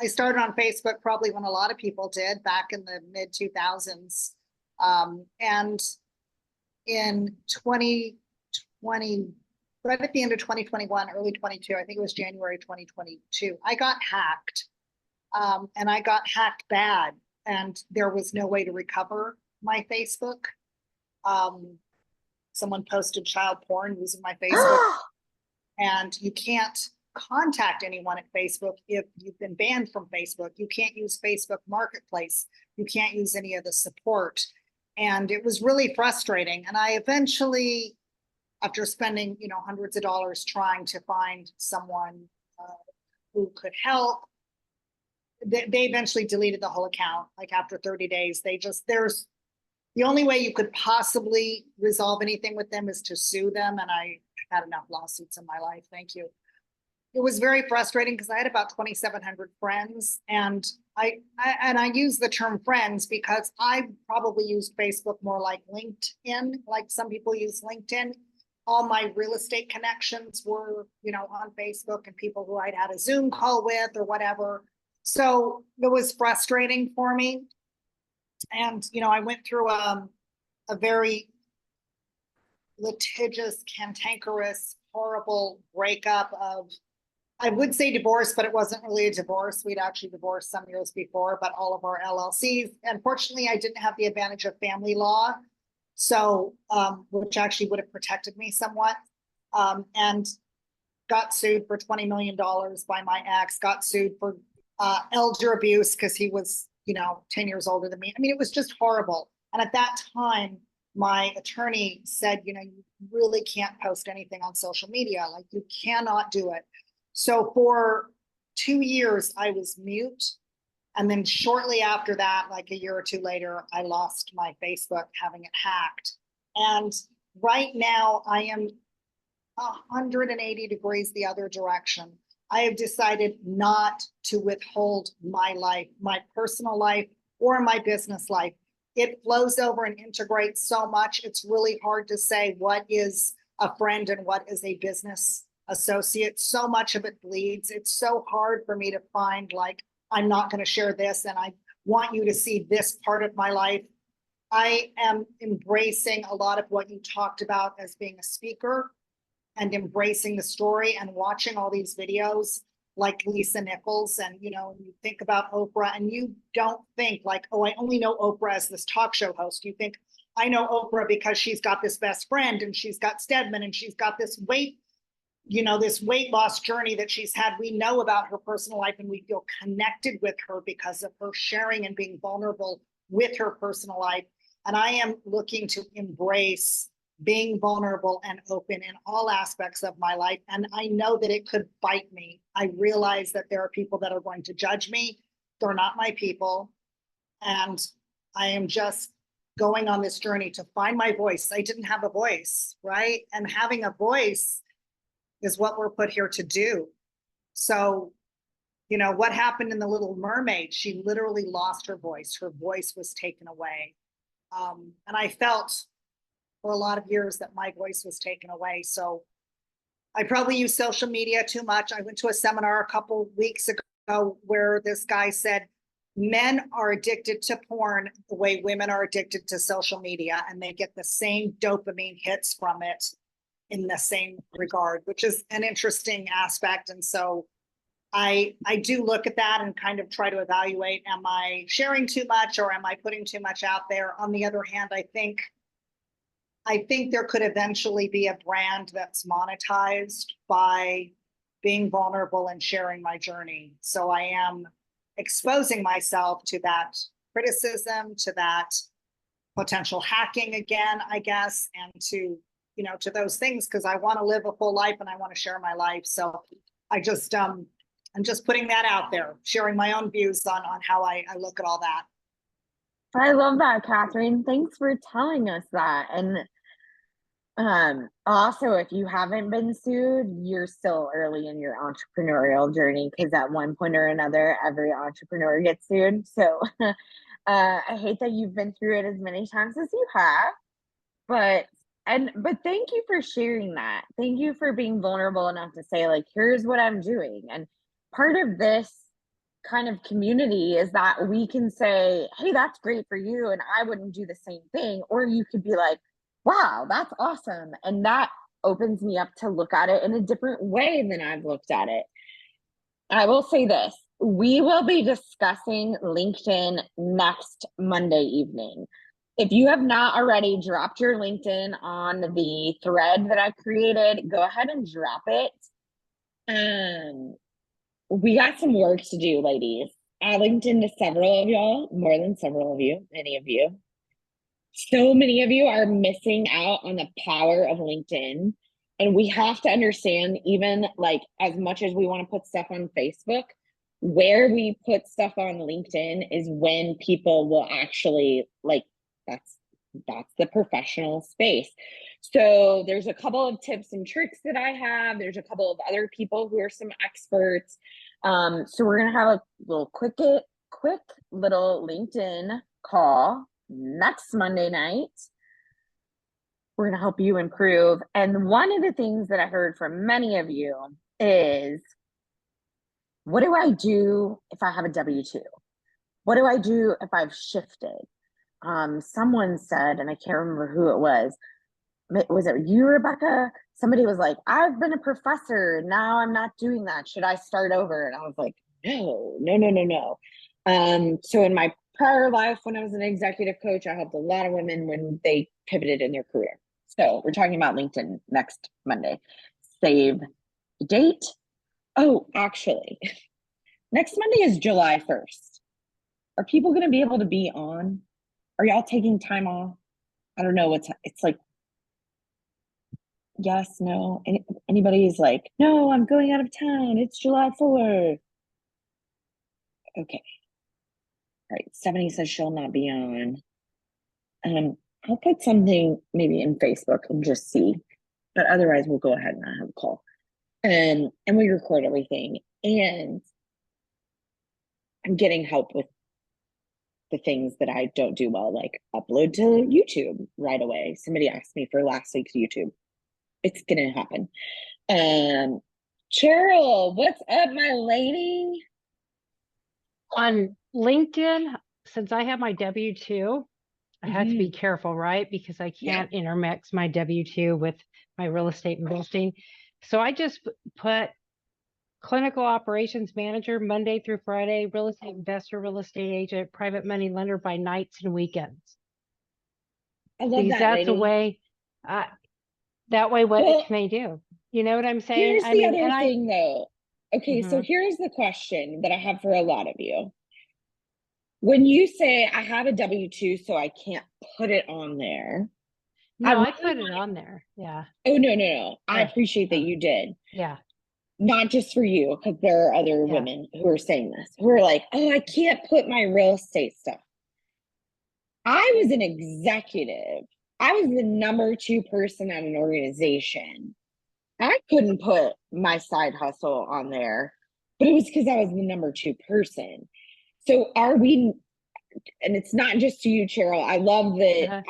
started on Facebook probably when a lot of people did back in the mid 2000s. And in 2020, right at the end of 2021, early 22, I think it was January 2022, I got hacked. And I got hacked bad, and there was no way to recover my Facebook. Someone posted child porn using my Facebook, and you can't contact anyone at Facebook if you've been banned from Facebook. You can't use Facebook Marketplace. You can't use any of the support. And it was really frustrating. And I eventually, after spending, hundreds of dollars trying to find someone who could help, they eventually deleted the whole account. Like after 30 days, the only way you could possibly resolve anything with them is to sue them. And I had enough lawsuits in my life. Thank you. It was very frustrating because I had about 2,700 friends, and I use the term friends because I probably used Facebook more like LinkedIn, like some people use LinkedIn. All my real estate connections were, on Facebook, and people who I'd had a Zoom call with or whatever. So it was frustrating for me. And, I went through a very litigious, cantankerous, horrible breakup of, I would say divorce, but it wasn't really a divorce. We'd actually divorced some years before, but all of our LLCs. Unfortunately, I didn't have the advantage of family law. So, which actually would have protected me somewhat, and got sued for $20 million by my ex, got sued for elder abuse because he was, 10 years older than me. I mean, it was just horrible. And at that time, my attorney said, you really can't post anything on social media. Like, you cannot do it. So for 2 years, I was mute. And then shortly after that, like a year or two later, I lost my Facebook, having it hacked. And right now I am 180 degrees the other direction. I have decided not to withhold my life, my personal life, or my business life. It flows over and integrates so much. It's really hard to say what is a friend and what is a business associate. So much of it bleeds. It's so hard for me to find, like, I'm not going to share this, and I want you to see this part of my life. I am embracing a lot of what you talked about as being a speaker, and embracing the story and watching all these videos like Lisa Nichols. And, you think about Oprah, and you don't think like, oh, I only know Oprah as this talk show host. You think, I know Oprah because she's got this best friend, and she's got Stedman, and she's got this weight loss journey that she's had. We know about her personal life, and we feel connected with her because of her sharing and being vulnerable with her personal life. And I am looking to embrace being vulnerable and open in all aspects of my life. And I know that it could bite me. I realize that there are people that are going to judge me. They're not my people. And I am just going on this journey to find my voice. I didn't have a voice, right? And having a voice is what we're put here to do. So, what happened in The Little Mermaid? She literally lost her voice. Her voice was taken away. And I felt for a lot of years that my voice was taken away. So I probably use social media too much. I went to a seminar a couple weeks ago where this guy said, men are addicted to porn the way women are addicted to social media, and they get the same dopamine hits from it in the same regard, which is an interesting aspect. And so I do look at that and kind of try to evaluate, am I sharing too much or am I putting too much out there? On the other hand, I think there could eventually be a brand that's monetized by being vulnerable and sharing my journey. So I am exposing myself to that criticism, to that potential hacking again, I guess, and to, you know, to those things, because I want to live a full life and I want to share my life. So I just, I'm just putting that out there, sharing my own views on how I look at all that. I love that, Catherine. Thanks for telling us that. And also, if you haven't been sued, you're still early in your entrepreneurial journey, because at one point or another, every entrepreneur gets sued. So I hate that you've been through it as many times as you have, but thank you for sharing that. Thank you for being vulnerable enough to say, like, here's what I'm doing. And part of this kind of community is that we can say, hey, that's great for you, and I wouldn't do the same thing. Or you could be like, wow, that's awesome. And that opens me up to look at it in a different way than I've looked at it. I will say this, we will be discussing LinkedIn next Monday evening. If you have not already dropped your LinkedIn on the thread that I created, go ahead and drop it. We got some work to do, ladies. I LinkedIn to several of y'all, more than several of you, many of you. So many of you are missing out on the power of LinkedIn. And we have to understand, even like as much as we want to put stuff on Facebook, where we put stuff on LinkedIn is when people will actually, like, that's the professional space. So there's a couple of tips and tricks that I have. There's a couple of other people who are some experts. So we're going to have a little quick little LinkedIn call next Monday night. We're going to help you improve. And one of the things that I heard from many of you is, what do I do if I have a W-2? What do I do if I've shifted? Someone said, and I can't remember who it was it you, Rebecca? Somebody was like, I've been a professor, now I'm not doing that. Should I start over? And I was like, no. So in my prior life, when I was an executive coach, I helped a lot of women when they pivoted in their career. So we're talking about LinkedIn next Monday. Save the date. Oh, actually, next Monday is July 1st. Are people going to be able to be on? Are y'all taking time off? I don't know. It's like, yes, no. Anybody's like, no, I'm going out of town. It's July 4th. Okay. All right. Stephanie says she'll not be on. I'll put something maybe in Facebook and just see. But otherwise, we'll go ahead and have a call. And we record everything. And I'm getting help with the things that I don't do well, like upload to YouTube right away. Somebody asked me for last week's YouTube. It's gonna happen. Cheryl, what's up, my lady? On LinkedIn, since I have my W-2, I had to be careful, right? Because I can't intermix my W-2 with my real estate investing. So I just put clinical operations manager, Monday through Friday, real estate investor, real estate agent, private money lender by nights and weekends. I love Because that, that's a lady. way, that way, what can they do? You know what I'm saying? Here's the other thing, though. Okay, so here's the question that I have for a lot of you. When you say, I have a W-2, so I can't put it on there. No, I put it on there. Yeah. Oh, no. I appreciate that you did. Yeah. Not just for you, because there are other women who are saying this, who are like, oh, I can't put my real estate stuff. I was an executive. I was the number 2 person at an organization. I couldn't put my side hustle on there, but it was because I was the number 2 person. So are we, and it's not just to you, Cheryl. I love that.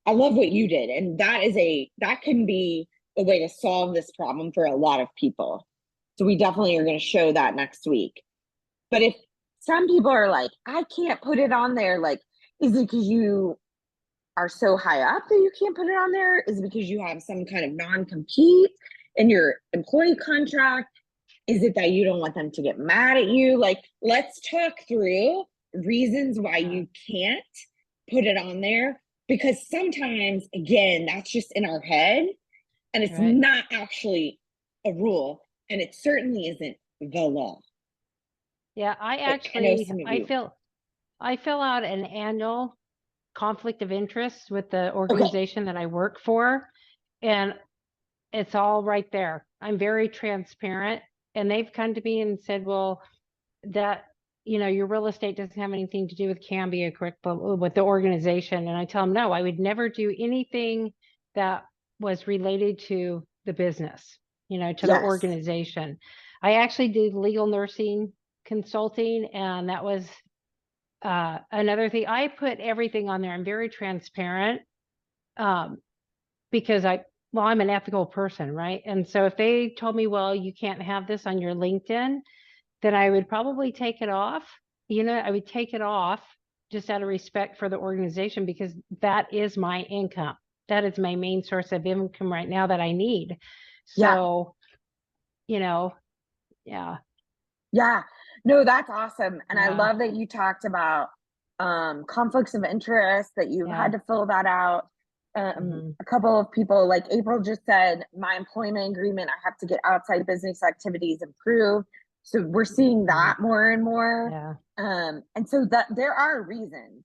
I love what you did. And that can be a way to solve this problem for a lot of people. So we definitely are going to show that next week. But if some people are like, I can't put it on there. Like, is it because you are so high up that you can't put it on there? Is it because you have some kind of non-compete in your employee contract? Is it that you don't want them to get mad at you? Like, let's talk through reasons why you can't put it on there, because sometimes, again, that's just in our head and it's Right. not actually a rule, and it certainly isn't the law. Yeah, I But I know actually, some of I you. fill out an annual conflict of interest with the organization that I work for. And it's all right there. I'm very transparent. And they've come to me and said, well, that, your real estate doesn't have anything to do with Cambia, correct, but with the organization. And I tell them, no, I would never do anything that was related to the business, to the Yes. organization. I actually did legal nursing consulting, and that was another thing. I put everything on there. I'm very transparent because I'm an ethical person, right? And so if they told me, well, you can't have this on your LinkedIn, then I would probably take it off. I would take it off just out of respect for the organization, because that is my income. That is my main source of income right now that I need. Yeah. So, yeah. Yeah. No, that's awesome. And I Yeah. love that you talked about conflicts of interest, that you Yeah. had to fill that out. A couple of people, like April just said, my employment agreement, I have to get outside business activities improved. So we're seeing that more and more. Yeah. And so that there are reasons.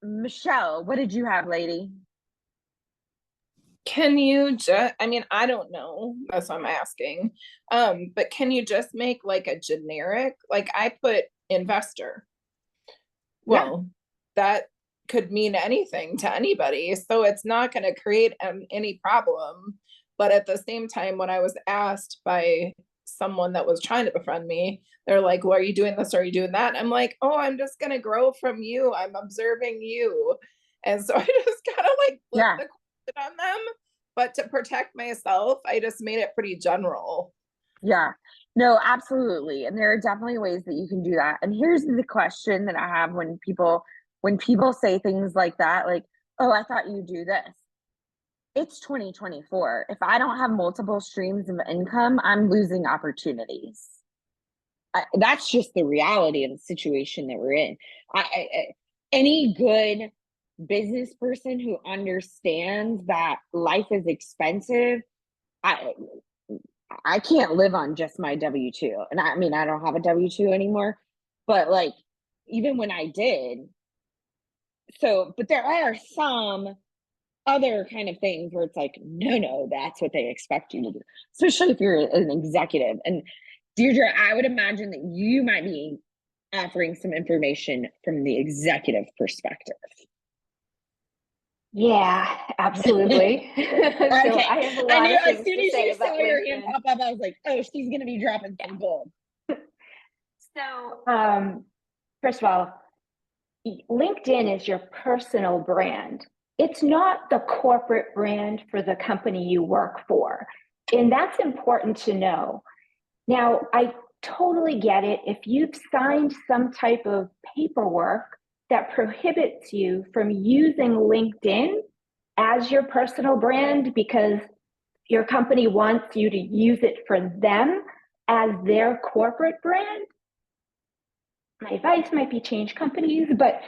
Michelle, what did you have, lady? Can you just, I mean, I don't know, that's what I'm asking. But can you just make like a generic, like I put investor? Well, that could mean anything to anybody. So it's not going to create any problem. But at the same time, when I was asked by someone that was trying to befriend me, they're like, well, are you doing this? Or are you doing that? And I'm like, oh, I'm just going to grow from you. I'm observing you. And so I just kind of like flip the question on them. But to protect myself, I just made it pretty general. Yeah, no, absolutely. And there are definitely ways that you can do that. And here's the question that I have when people say things like that, like, oh, I thought you do this. It's 2024. If I don't have multiple streams of income, I'm losing opportunities. That's just the reality of the situation that we're in. Any good business person who understands that life is expensive, I can't live on just my W-2. And I mean, I don't have a W-2 anymore, but like, even when I did, but there are some other kind of things where it's like, no, that's what they expect you to do, especially if you're an executive. And Deirdre, I would imagine that you might be offering some information from the executive perspective. Yeah, absolutely. So I have a lot of things to say about LinkedIn. Your hand pop up, I was like, oh, she's going to be dropping some gold. So, first of all, LinkedIn is your personal brand. It's not the corporate brand for the company you work for. And that's important to know. Now, I totally get it. If you've signed some type of paperwork that prohibits you from using LinkedIn as your personal brand because your company wants you to use it for them as their corporate brand, my advice might be change companies, but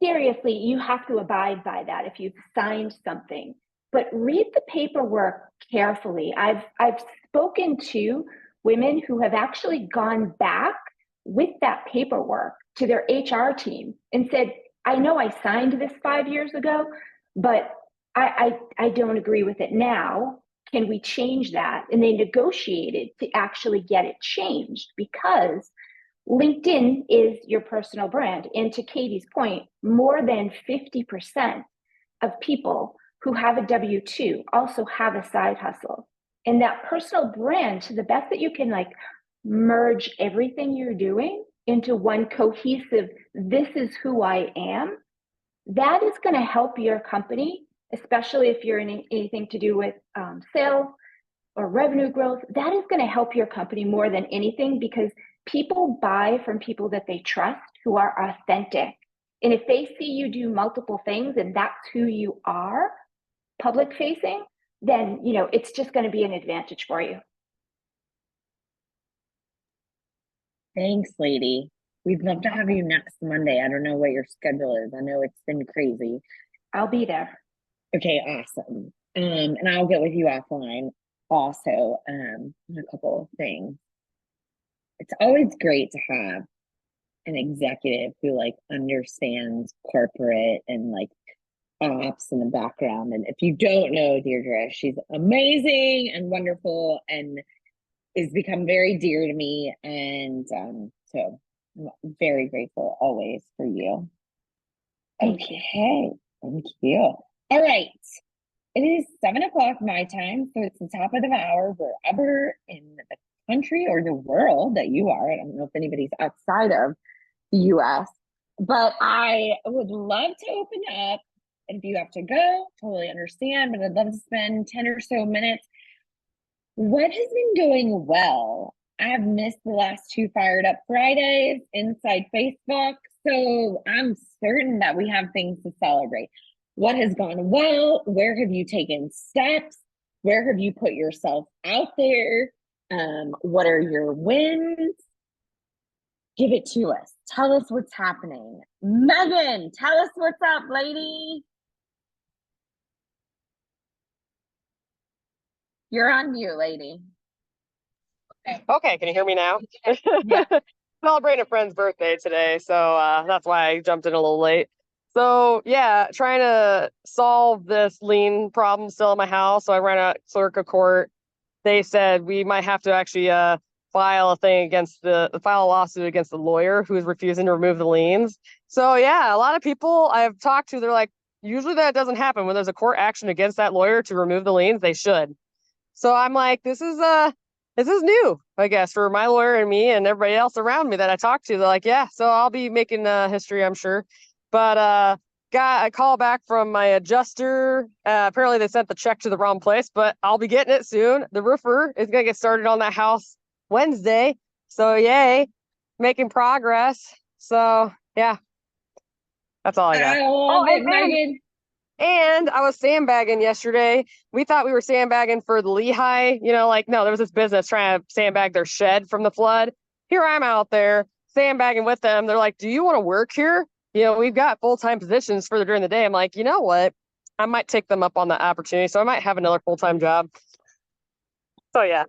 seriously, you have to abide by that if you've signed something. But read the paperwork carefully. I've spoken to women who have actually gone back with that paperwork to their HR team and said, I know I signed this 5 years ago, but I don't agree with it now. Can we change that? And they negotiated to actually get it changed because LinkedIn is your personal brand. And to Katie's point, more than 50% of people who have a W-2 also have a side hustle. And that personal brand, to the best that you can merge everything you're doing into one cohesive, this is who I am, that is going to help your company, especially if you're in anything to do with sales, or revenue growth, that is going to help your company more than anything, because people buy from people that they trust, who are authentic. And if they see you do multiple things and that's who you are, public facing, then, you know, it's just going to be an advantage for you. Thanks, lady. We'd love to have you next Monday. I don't know what your schedule is. I know it's been crazy. I'll be there. Okay, awesome. And I'll get with you offline also, on a couple of things. It's always great to have an executive who like understands corporate and like ops in the background. And if you don't know Deirdre, she's amazing and wonderful and is become very dear to me. And so I'm very grateful always for you. Okay, thank you. All right. It is 7 o'clock my time, so it's the top of the hour wherever in the country or the world that you are. I don't know if anybody's outside of the US, but I would love to open up. And if you have to go, totally understand, but I'd love to spend 10 or so minutes. What has been going well? I have missed the last 2 Fired Up Fridays inside Facebook, so I'm certain that we have things to celebrate. What has gone well? Where have you taken steps? Where have you put yourself out there? What are your wins? Give it to us. Tell us what's happening. Megan, tell us what's up, lady. You're on mute, lady. Okay, can you hear me now? Yeah. Celebrating a friend's birthday today, so that's why I jumped in a little late. So yeah, trying to solve this lien problem still in my house. So I ran a clerk of court. They said we might have to actually file a lawsuit against the lawyer who is refusing to remove the liens. So yeah, a lot of people I've talked to, they're like, usually that doesn't happen. When there's a court action against that lawyer to remove the liens, they should. So I'm like, this is new, I guess, for my lawyer and me and everybody else around me that I talked to. They're like, yeah, so I'll be making history, I'm sure. But got a call back from my adjuster. Apparently they sent the check to the wrong place, but I'll be getting it soon. The roofer is gonna get started on that house Wednesday. So yay, making progress. So yeah, that's all I got. I love it, Megan. And I was sandbagging yesterday. We thought we were sandbagging for the Lehigh, no, there was this business trying to sandbag their shed from the flood. Here I'm out there sandbagging with them. They're like, do you want to work here? We've got full-time positions further during the day. I'm like, you know what? I might take them up on the opportunity. So I might have another full-time job. So yeah.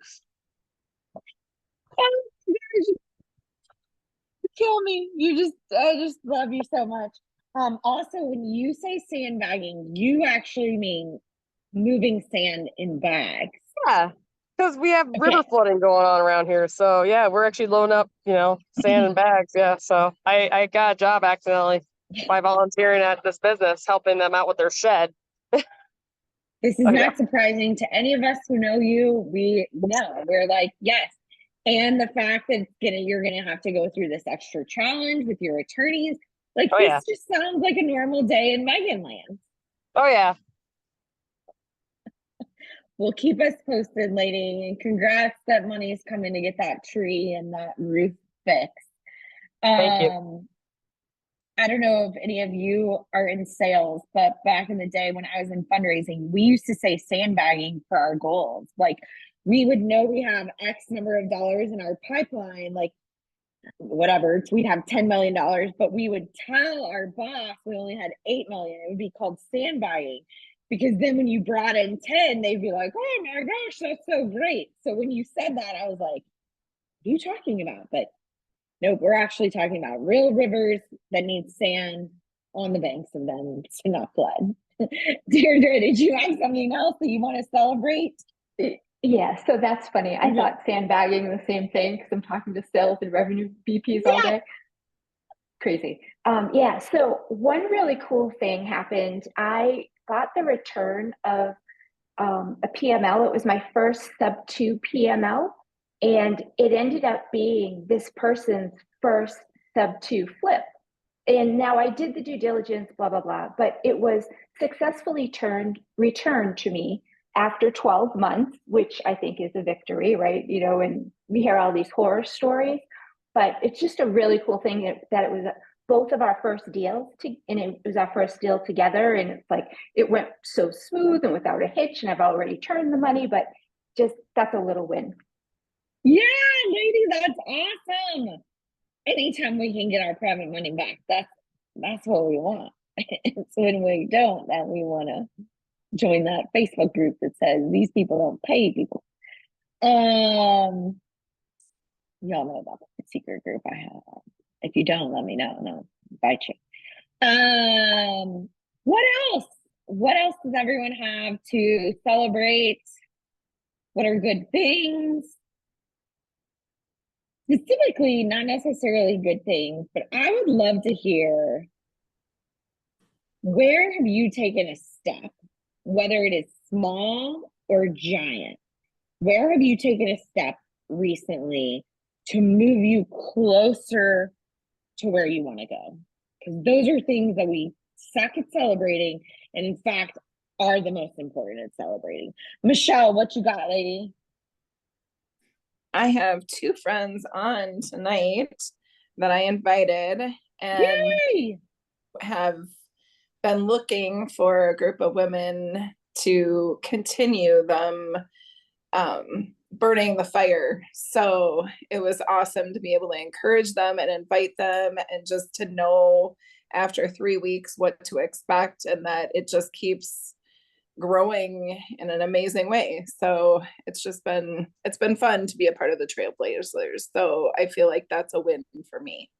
You kill me. I just love you so much. Also, when you say sandbagging, you actually mean moving sand in bags. Yeah, because we have river flooding going on around here. So yeah, we're actually loading up, sand in bags. Yeah, so I got a job accidentally by volunteering at this business, helping them out with their shed. This is not surprising to any of us who know you. We know, we're like, yes. And the fact that you're gonna have to go through this extra challenge with your attorneys. Like, this just sounds like a normal day in Megan land. Oh, yeah. Well, keep us posted, lady. And congrats that money's coming to get that tree and that roof fixed. Thank you. I don't know if any of you are in sales, but back in the day when I was in fundraising, we used to say sandbagging for our goals. Like, we would know we have X number of dollars in our pipeline, like, whatever, we'd have $10 million, but we would tell our boss we only had 8 million. It would be called sandbagging, because then when you brought in 10, they'd be like, oh my gosh, that's so great. So when you said that, I was like, what are you talking about? But nope, we're actually talking about real rivers that need sand on the banks of them to not flood. Deirdre, did you have something else that you want to celebrate? Yeah, so that's funny. I thought sandbagging the same thing because I'm talking to sales and revenue VPs all day. Crazy. Yeah, so one really cool thing happened. I got the return of a PML. It was my first sub-2 PML, and it ended up being this person's first sub-2 flip. And now I did the due diligence, blah, blah, blah, but it was successfully returned to me after 12 months, which I think is a victory, right? You know, and we hear all these horror stories, but it's just a really cool thing that it was both of our first deals and it was our first deal together. And it's like, it went so smooth and without a hitch, and I've already turned the money, but just, that's a little win. Yeah, lady, that's awesome. Anytime we can get our private money back, that's what we want. It's when we don't that we want to join that Facebook group that says these people don't pay people. Y'all know about the secret group I have. If you don't, let me know and I'll invite you. What else? What else does everyone have to celebrate? What are good things? Specifically, not necessarily good things, but I would love to hear, where have you taken a step, whether it is small or giant? Where have you taken a step recently to move you closer to where you want to go? Because those are things that we suck at celebrating, and in fact, are the most important at celebrating. Michelle, what you got, lady? I have 2 friends on tonight that I invited, and Yay! have been looking for a group of women to continue them burning the fire. So it was awesome to be able to encourage them and invite them, and just to know after 3 weeks what to expect, and that it just keeps growing in an amazing way. So it's been fun to be a part of the Trailblazers. So I feel like that's a win for me.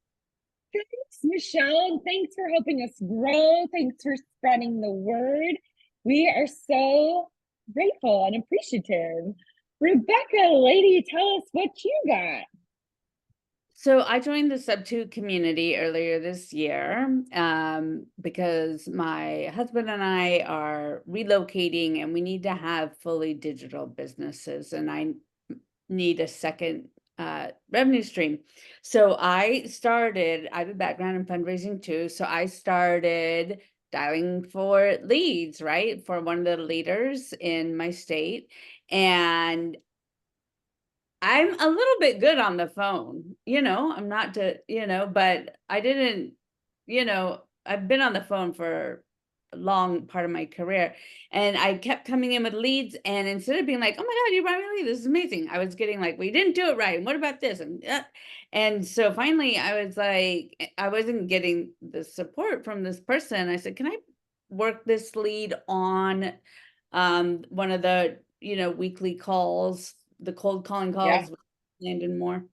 Thanks, Michelle, and thanks for helping us grow. Thanks for spreading the word. We are so grateful and appreciative. Rebecca, lady, tell us what you got. So I joined the Sub2 community earlier this year because my husband and I are relocating, and we need to have fully digital businesses, and I need a second revenue stream. So I have a background in fundraising too. So I started dialing for leads, right, for one of the leaders in my state. And I'm a little bit good on the phone, I'm not but I didn't, I've been on the phone for a long part of my career, and I kept coming in with leads, and instead of being like, oh my God, you brought me a lead, this is amazing, I was getting like, we didn't do it right, and what about this? And so finally I was like, I wasn't getting the support from this person. I said, can I work this lead on one of the, weekly calls, the cold calling calls with Landon Moore?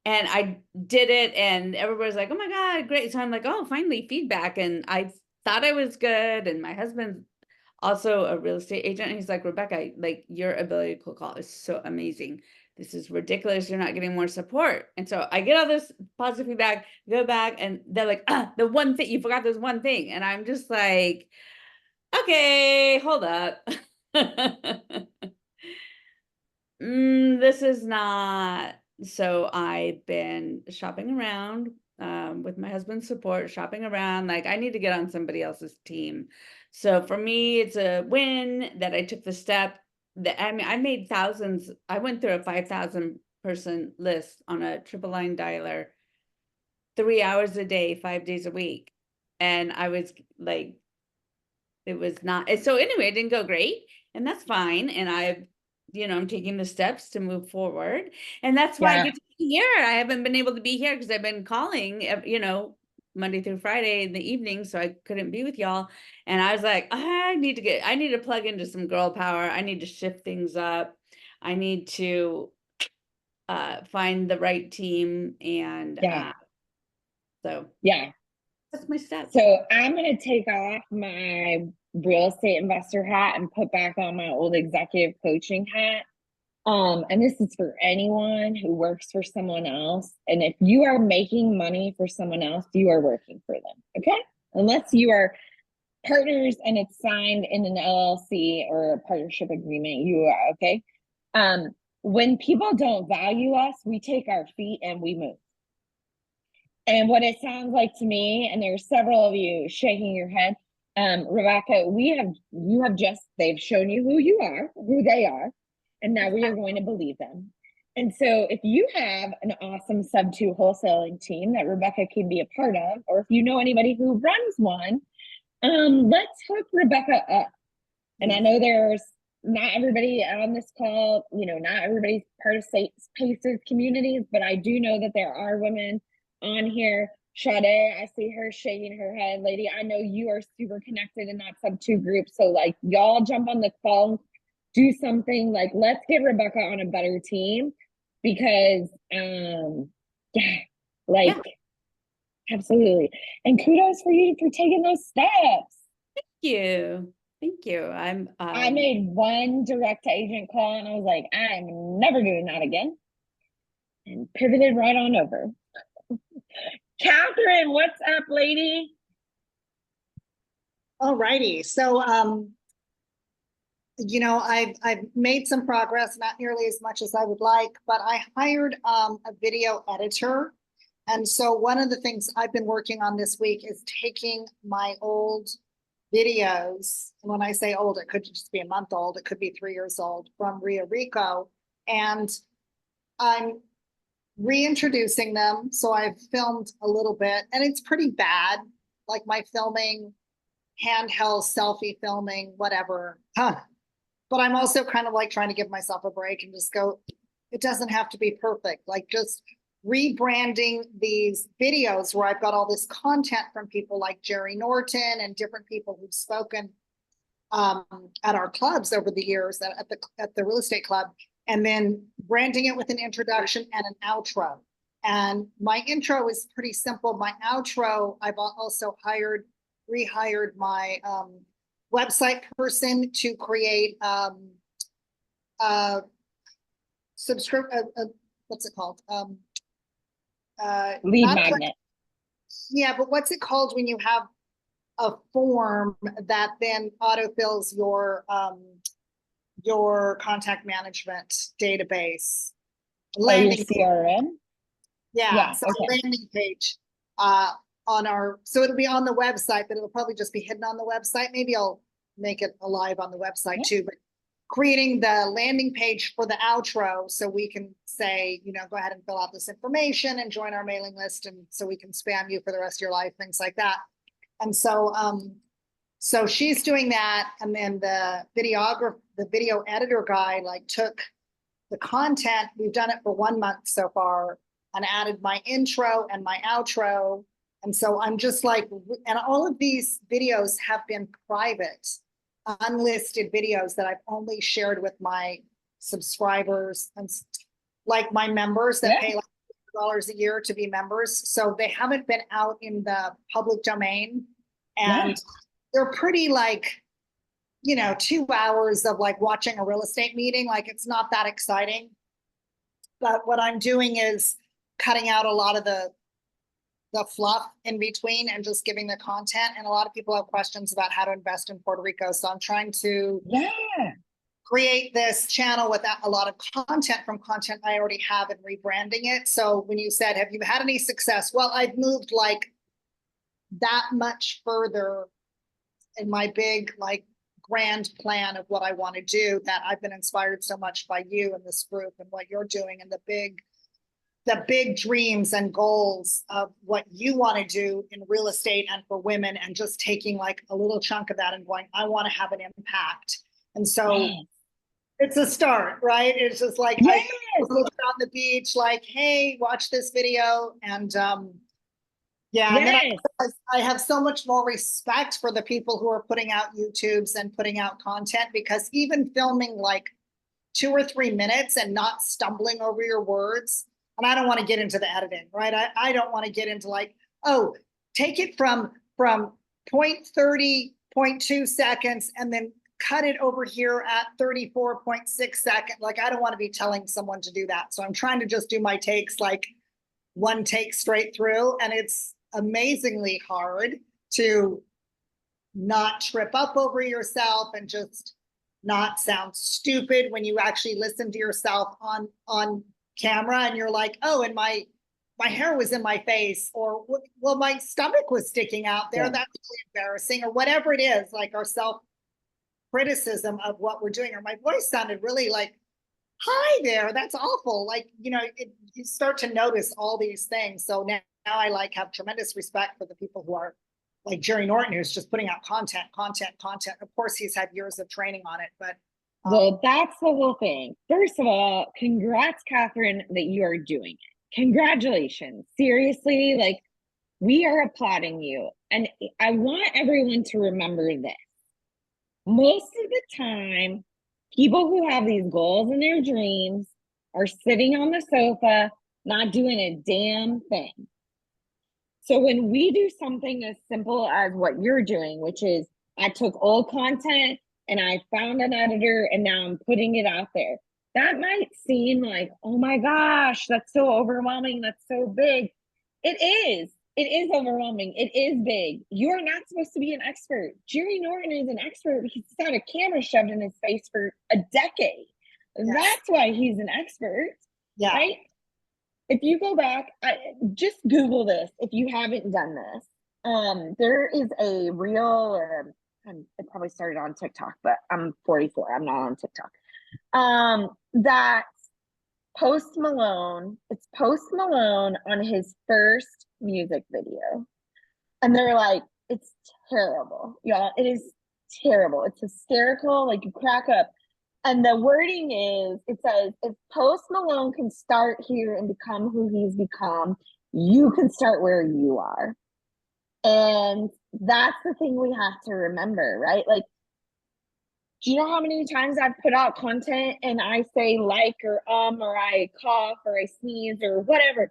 And I did it, and everybody's like, oh my God, great. So I'm like, oh, finally feedback. And I thought I was good. And my husband's also a real estate agent. And he's like, Rebecca, like, your ability to cold call is so amazing. This is ridiculous. You're not getting more support. And so I get all this positive feedback, go back, and they're like, the one thing, you forgot this one thing. And I'm just like, okay, hold up. This is not. So I've been shopping around with my husband's support, shopping around, like, I need to get on somebody else's team. So for me, it's a win that I took the step. That, I mean, I made thousands. I went through a 5,000 person list on a triple line dialer, 3 hours a day, 5 days a week. And I was like, it was not. So anyway, it didn't go great, and that's fine. And I'm taking the steps to move forward. And that's why I get to be here. I haven't been able to be here because I've been calling, Monday through Friday in the evening. So I couldn't be with y'all. And I was like, I need to plug into some girl power. I need to shift things up. I need to find the right team. And that's my step. So I'm going to take off my real estate investor hat and put back on my old executive coaching hat. And this is for anyone who works for someone else. And if you are making money for someone else, you are working for them. Okay. Unless you are partners and it's signed in an LLC or a partnership agreement, you are okay. When people don't value us, we take our feet and we move. And what it sounds like to me, and there's several of you shaking your head, Rebecca, they've shown you who they are, and now we are going to believe them. And so if you have an awesome sub-2 wholesaling team that Rebecca can be a part of, or if you know anybody who runs one, let's hook Rebecca up. And I know there's not everybody on this call, not everybody's part of Paces communities, but I do know that there are women on here. Sade, I see her shaking her head. Lady, I know you are super connected in that sub-2 group. So like y'all jump on the phone, do something, like let's get Rebecca on a better team, because absolutely. And kudos for you for taking those steps. Thank you. I made one direct to agent call and I was like, I'm never doing that again. And pivoted right on over. Catherine, what's up, lady? Alrighty, so I've made some progress, not nearly as much as I would like, but I hired a video editor. And so one of the things I've been working on this week is taking my old videos. And when I say old, it could just be a month old, it could be 3 years old, from Rio Rico. And I'm reintroducing them. So I've filmed a little bit and it's pretty bad. Like my filming, handheld selfie filming, whatever. But I'm also kind of like trying to give myself a break and just go, it doesn't have to be perfect. Like just rebranding these videos where I've got all this content from people like Jerry Norton and different people who've spoken at our clubs over the years at the real estate club, and then branding it with an introduction and an outro. And my intro is pretty simple. My outro, I've also rehired my website person to create what's it called? Lead magnet. Yeah, but what's it called when you have a form that then autofills your contact management database? Landing CRM? Yeah, so okay. a landing page so it'll be on the website, but it'll probably just be hidden on the website. Maybe I'll make it alive on the website too, but creating the landing page for the outro so we can say, go ahead and fill out this information and join our mailing list, and so we can spam you for the rest of your life, things like that. And so so she's doing that, and then the video editor guy took the content. We've done it for 1 month so far, and added my intro and my outro. And so I'm just and all of these videos have been private, unlisted videos that I've only shared with my subscribers and like my members that pay $100 a year to be members. So they haven't been out in the public domain, and they're pretty 2 hours of watching a real estate meeting. It's not that exciting. But what I'm doing is cutting out a lot of the fluff in between and just giving the content. And a lot of people have questions about how to invest in Puerto Rico. So I'm trying to create this channel with a lot of content from content I already have and rebranding it. So when you said, have you had any success? Well, I've moved that much further in my big grand plan of what I want to do, that I've been inspired so much by you and this group and what you're doing, and the big dreams and goals of what you want to do in real estate and for women, and just taking a little chunk of that and going, I want to have an impact. And so it's a start, right? It's just I look on the beach, hey, watch this video. And and then I have so much more respect for the people who are putting out YouTubes and putting out content, because even filming 2 or 3 minutes and not stumbling over your words. And I don't want to get into the editing, right? I don't want to get into take it from 0.30, 0.2 seconds and then cut it over here at 34.6 seconds. I don't want to be telling someone to do that. So I'm trying to just do my takes, one take straight through. And it's amazingly hard to not trip up over yourself and just not sound stupid when you actually listen to yourself on camera, and you're oh, and my my hair was in my face, or well, my stomach was sticking out there. Yeah. That's really embarrassing, or whatever it is, like our self criticism of what we're doing, or my voice sounded really like, hi there, that's awful. Like, you know, you start to notice all these things. So now I like have tremendous respect for the people who are like Jerry Norton, who's just putting out content. Of course, he's had years of training on it, but well, that's the whole thing. First of all, congrats, Catherine, that you are doing it. Congratulations. Seriously, like, we are applauding you. And I want everyone to remember this. Most of the time, people who have these goals and their dreams are sitting on the sofa, not doing a damn thing. So when we do something as simple as what you're doing, which is I took old content and I found an editor and now I'm putting it out there. That might seem like, oh my gosh, that's so overwhelming. That's so big. It is. It is overwhelming. It is big. You are not supposed to be an expert. Jerry Norton is an expert because he's had a camera shoved in his face for a decade. Yes. That's why he's an expert. Yeah. Right? If you go back, just Google this if you haven't done this. There is a reel, or it probably started on TikTok, but I'm 44. I'm not on TikTok. That Post Malone, it's Post Malone on his first music video. And they're like, it's terrible, y'all. It is terrible. It's hysterical. Like, you crack up. And the wording is, it says, if Post Malone can start here and become who he's become, you can start where you are. And that's the thing we have to remember, right? Like, do you know how many times I've put out content and I say like, or I cough, or I sneeze, or whatever?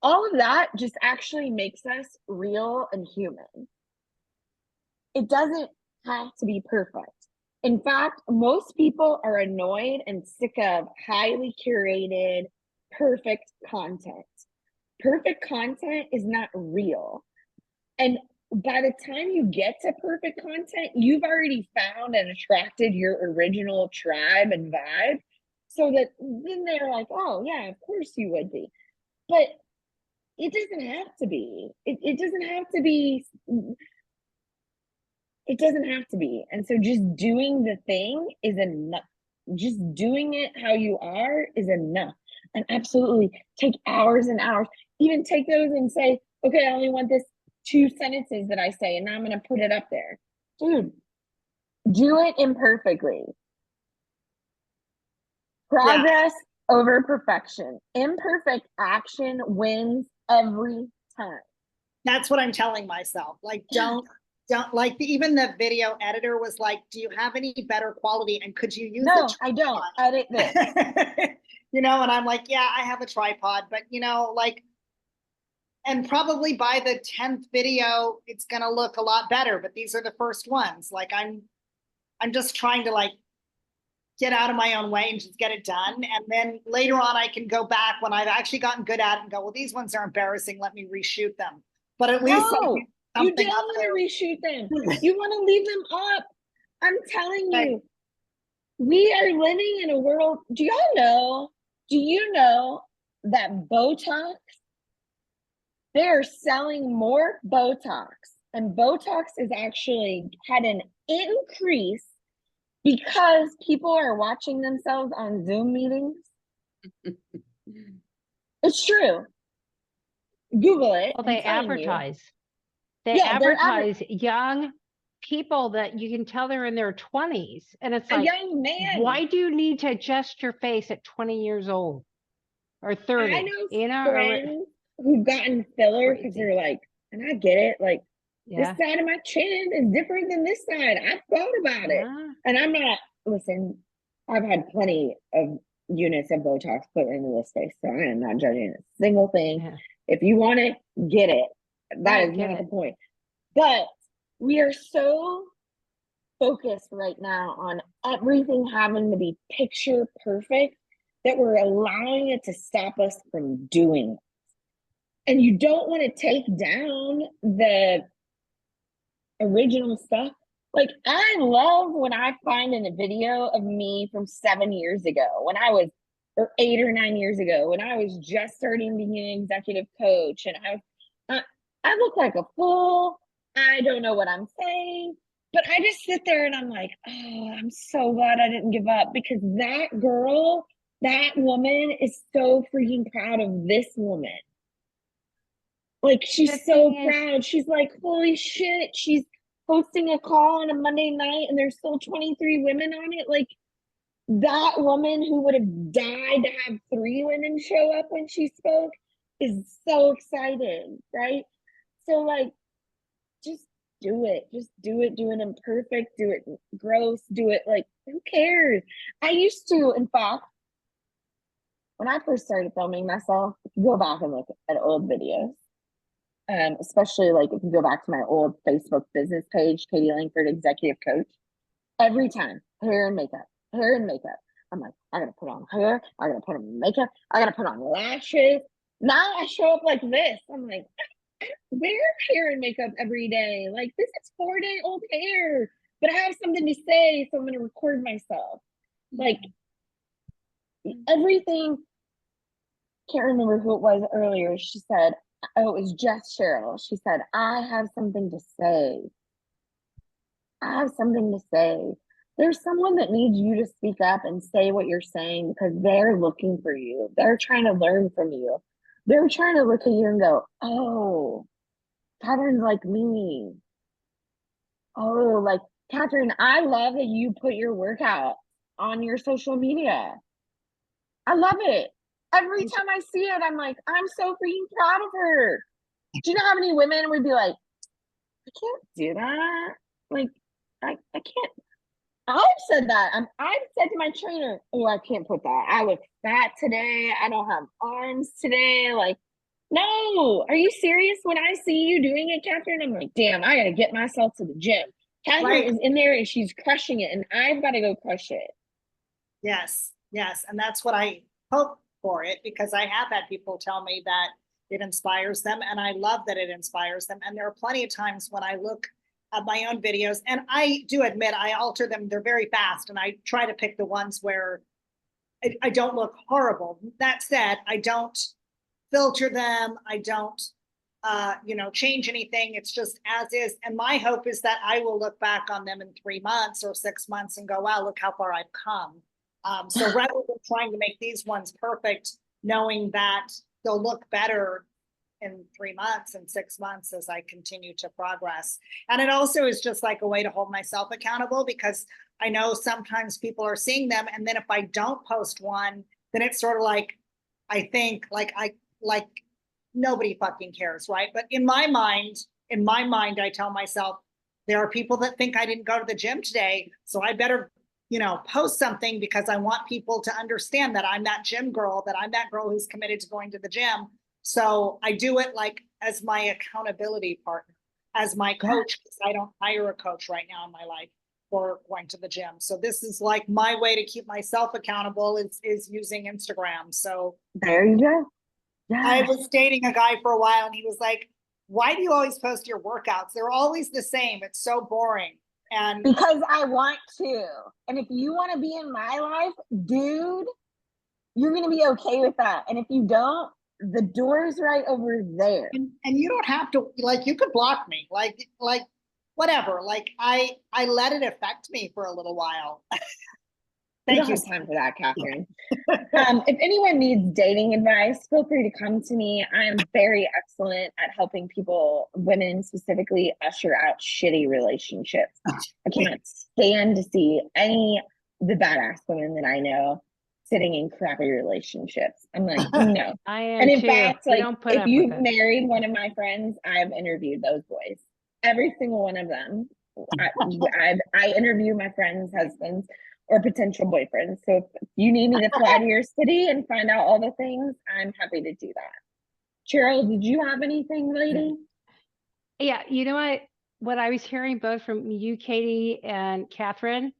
All of that just actually makes us real and human. It doesn't have to be perfect. In fact, most people are annoyed and sick of highly curated, perfect content. Perfect content is not real. And by the time you get to perfect content, you've already found and attracted your original tribe and vibe. So that then they're like, oh yeah, of course you would be. But it doesn't have to be. It doesn't have to be. It doesn't have to be. And so just doing the thing is enough. Just doing it how you are is enough. And absolutely take hours and hours. Even take those and say, okay, I only want this 2 sentences that I say, and now I'm going to put it up there. Dude, do it imperfectly. Progress over perfection. Imperfect action wins every time. That's what I'm telling myself. Like, don't like even the video editor was like, do you have any better quality? And could you use No, I don't. Edit this. You know, and I'm like, yeah, I have a tripod, but you know, like, and probably by the 10th video, it's gonna look a lot better, but these are the first ones. Like, I'm just trying to like get out of my own way and just get it done. And then later on, I can go back when I've actually gotten good at it and go, well, these ones are embarrassing. Let me reshoot them. But at least no, you don't want to reshoot them. You want to leave them up. I'm telling you, we are living in a world. Do you know that Botox, they're selling more Botox, and Botox is actually had an increase because people are watching themselves on Zoom meetings. It's true. Google it. Well, they advertise. They Yeah, they're advertise young people that you can tell they're in their 20s. And it's A like, young man. why do you need to adjust your face at 20 years old or 30? I know You know, friends who've gotten filler because they're like, and I get it, like, Yeah. this side of my chin is different than this side. I've thought about it. Yeah. And I'm not, listen, I've had plenty of units of Botox put into this face, so I am not judging a single thing. Yeah. If you want it, get it. That Right, is get not it. the point. But we are so focused right now on everything having to be picture perfect that we're allowing it to stop us from doing it. And you don't want to take down the original stuff. Like, I love when I find in a video of me from 7 years ago when I was or 8 or 9 years ago when I was just starting being an executive coach, and I look like a fool. I don't know what I'm saying, but I just sit there and I'm like, oh, I'm so glad I didn't give up, because that girl, that woman is so freaking proud of this woman. Like, she's The so thing is- proud. She's like, holy shit, she's hosting a call on a Monday night and there's still 23 women on it. Like, that woman who would have died to have 3 women show up when she spoke is so excited, right? So, like, just do it. Just do it. Do it imperfect. Do it gross. Do it, like, who cares? I used to, in fact, when I first started filming myself, if you go back and look at old videos, especially like if you go back to my old Facebook business page, Katie Langford, executive coach, every time, hair and makeup. I'm like, I gotta put on hair, I gotta put on makeup, I gotta put on lashes. Now I show up like this. I'm like, I don't wear hair and makeup every day. Like, this is 4-day-old hair, but I have something to say, so I'm gonna record myself. Like, everything. Can't remember who it was earlier. She said, oh, it was Jess Cheryl. She said, I have something to say. I have something to say. There's someone that needs you to speak up and say what you're saying, because they're looking for you. They're trying to learn from you. They're trying to look at you and go, oh, Catherine's like me. Oh, like, Catherine, I love that you put your workout on your social media. I love it. Every time I see it, I'm like, I'm so freaking proud of her. Do you know how many women would be like, I can't do that? Like, I can't. I've said that. I've said to my trainer, oh, I can't put that. I look fat today. I don't have arms today. Like, no, are you serious? When I see you doing it, Catherine, I'm like, damn, I gotta get myself to the gym. Catherine Right. is in there and she's crushing it, and I've got to go crush it. Yes, yes. And that's what I hope for it, because I have had people tell me that it inspires them, and I love that it inspires them. And there are plenty of times when I look at my own videos, and I do admit I alter them. They're very fast, and I try to pick the ones where I don't look horrible. That said, I don't filter them. I don't change anything. It's just as is. And my hope is that I will look back on them in 3 months or 6 months and go, wow, look how far I've come. So rather than trying to make these ones perfect, knowing that they'll look better in 3 months and 6 months as I continue to progress. And it also is just like a way to hold myself accountable, because I know sometimes people are seeing them, and then if I don't post one, then it's sort of like, I think like nobody fucking cares, right? But in my mind, I tell myself, there are people that think I didn't go to the gym today, so I better, post something, because I want people to understand that I'm that gym girl, that I'm that girl who's committed to going to the gym. So I do it like as my accountability partner, as my coach, because I don't hire a coach right now in my life for going to the gym. So this is like my way to keep myself accountable is using Instagram. So there you go. Yeah. I was dating a guy for a while, and he was like, why do you always post your workouts? They're always the same. It's so boring. And because I want to. And if you want to be in my life, dude, you're going to be okay with that. And if you don't, the door's right over there. And you don't have to, like, you could block me, like whatever. Like I let it affect me for a little while. We don't have time for that, Catherine. If anyone needs dating advice, feel free to come to me. I am very excellent at helping people, women specifically, usher out shitty relationships. I cannot stand to see any of the badass women that I know sitting in crappy relationships. I'm like, no. I am And in too. fact, We like, don't put if up you've with it. married one of my friends, I've interviewed those boys. Every single one of them. I interview my friends' husbands or potential boyfriends. So if you need me to fly to your city and find out all the things, I'm happy to do that. Cheryl, did you have anything, lady? Yeah, you know what I was hearing both from you, Katie, and Catherine,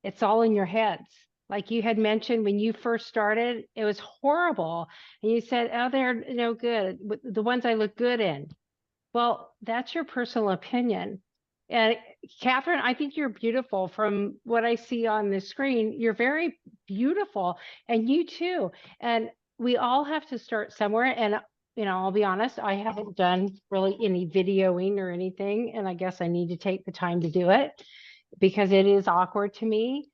it's all in your heads. Like you had mentioned when you first started, it was horrible. And you said, oh, they're no good. The ones I look good in. Well, that's your personal opinion. And Catherine, I think you're beautiful from what I see on the screen. You're very beautiful, and you too. And we all have to start somewhere. And, I'll be honest, I haven't done really any videoing or anything. And I guess I need to take the time to do it because it is awkward to me.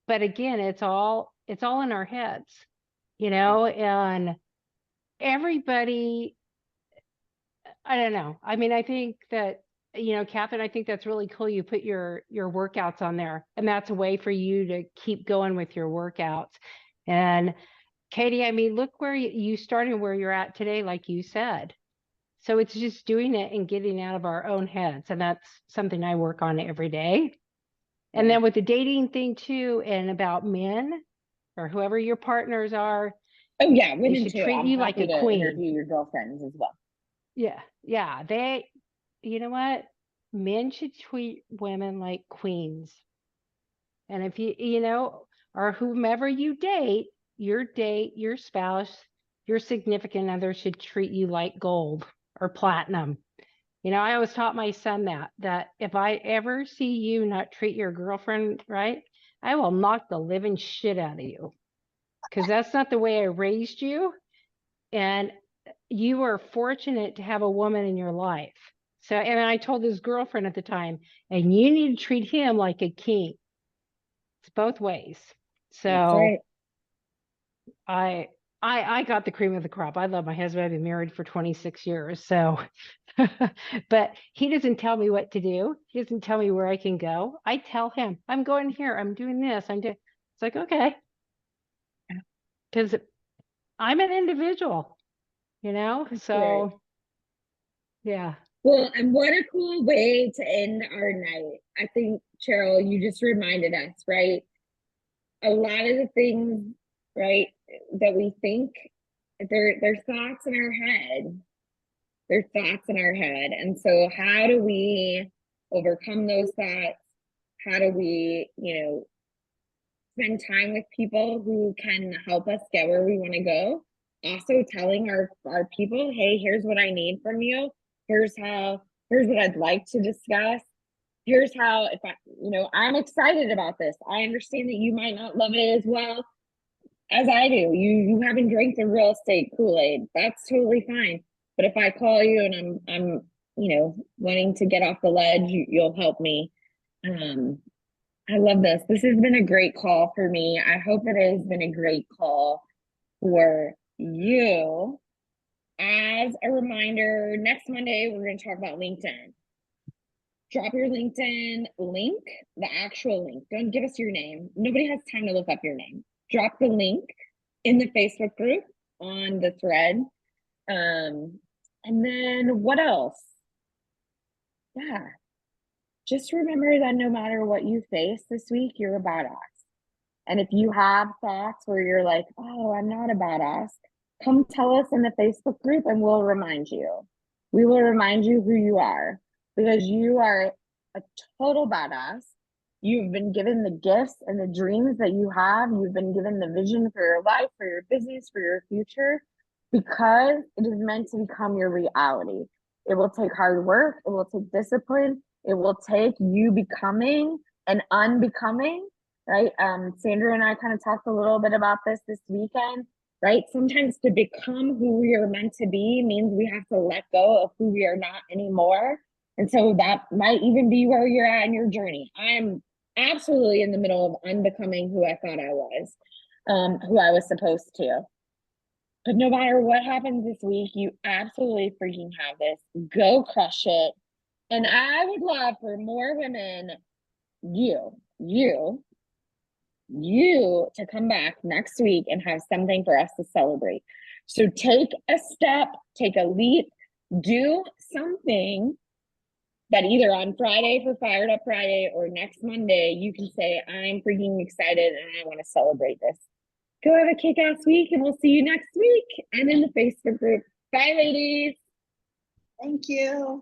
But again, it's all in our heads, and everybody, I don't know. I mean, I think that, Catherine, I think that's really cool. You put your workouts on there, and that's a way for you to keep going with your workouts. And Katie, I mean, look where you started, where you're at today, like you said. So it's just doing it and getting out of our own heads. And that's something I work on every day. And then with the dating thing too, and about men or whoever your partners are. Oh yeah, they women should too. treat I'm you like happy a to queen. interview your girlfriends as well. Yeah. You know what? Men should treat women like queens. And if or whomever you date, your spouse, your significant other should treat you like gold or platinum. I always taught my son that if I ever see you not treat your girlfriend right, I will knock the living shit out of you. Because that's not the way I raised you. And you are fortunate to have a woman in your life. So, and I told his girlfriend at the time, and you need to treat him like a king. It's both ways. So That's right. I got the cream of the crop. I love my husband. I've been married for 26 years. So, but he doesn't tell me what to do. He doesn't tell me where I can go. I tell him, I'm going here. I'm doing this. It's like, okay. Because I'm an individual, so yeah. Well, and what a cool way to end our night. I think, Cheryl, you just reminded us, right? A lot of the things, right, that we think, they're thoughts in our head. They're thoughts in our head. And so how do we overcome those thoughts? How do we, spend time with people who can help us get where we want to go? Also telling our people, hey, here's what I need from you. Here's what I'd like to discuss. Here's how, if I'm excited about this. I understand that you might not love it as well as I do. You haven't drank the real estate Kool-Aid. That's totally fine. But if I call you and I'm wanting to get off the ledge, you'll help me. I love this. This has been a great call for me. I hope it has been a great call for you. As a reminder, next Monday, we're going to talk about LinkedIn. Drop your LinkedIn link, the actual link. Don't give us your name. Nobody has time to look up your name. Drop the link in the Facebook group on the thread. And then what else? Yeah. Just remember that no matter what you face this week, you're a badass. And if you have thoughts where you're like, oh, I'm not a badass, come tell us in the Facebook group and we'll remind you. We will remind you who you are, because you are a total badass. You've been given the gifts and the dreams that you have. You've been given the vision for your life, for your business, for your future, because it is meant to become your reality. It will take hard work. It will take discipline. It will take you becoming and unbecoming, right? Sandra and I kind of talked a little bit about this weekend, right? Sometimes to become who we are meant to be means we have to let go of who we are not anymore. And so that might even be where you're at in your journey. I'm absolutely in the middle of unbecoming who I thought I was, who I was supposed to. But no matter what happens this week, you absolutely freaking have this. Go crush it. And I would love for more women, you to come back next week and have something for us to celebrate. So take a step, take a leap, do something that either on Friday for Fired Up Friday or next Monday, you can say, I'm freaking excited and I want to celebrate this. Go have a kick-ass week and we'll see you next week and in the Facebook group. Bye, ladies. Thank you.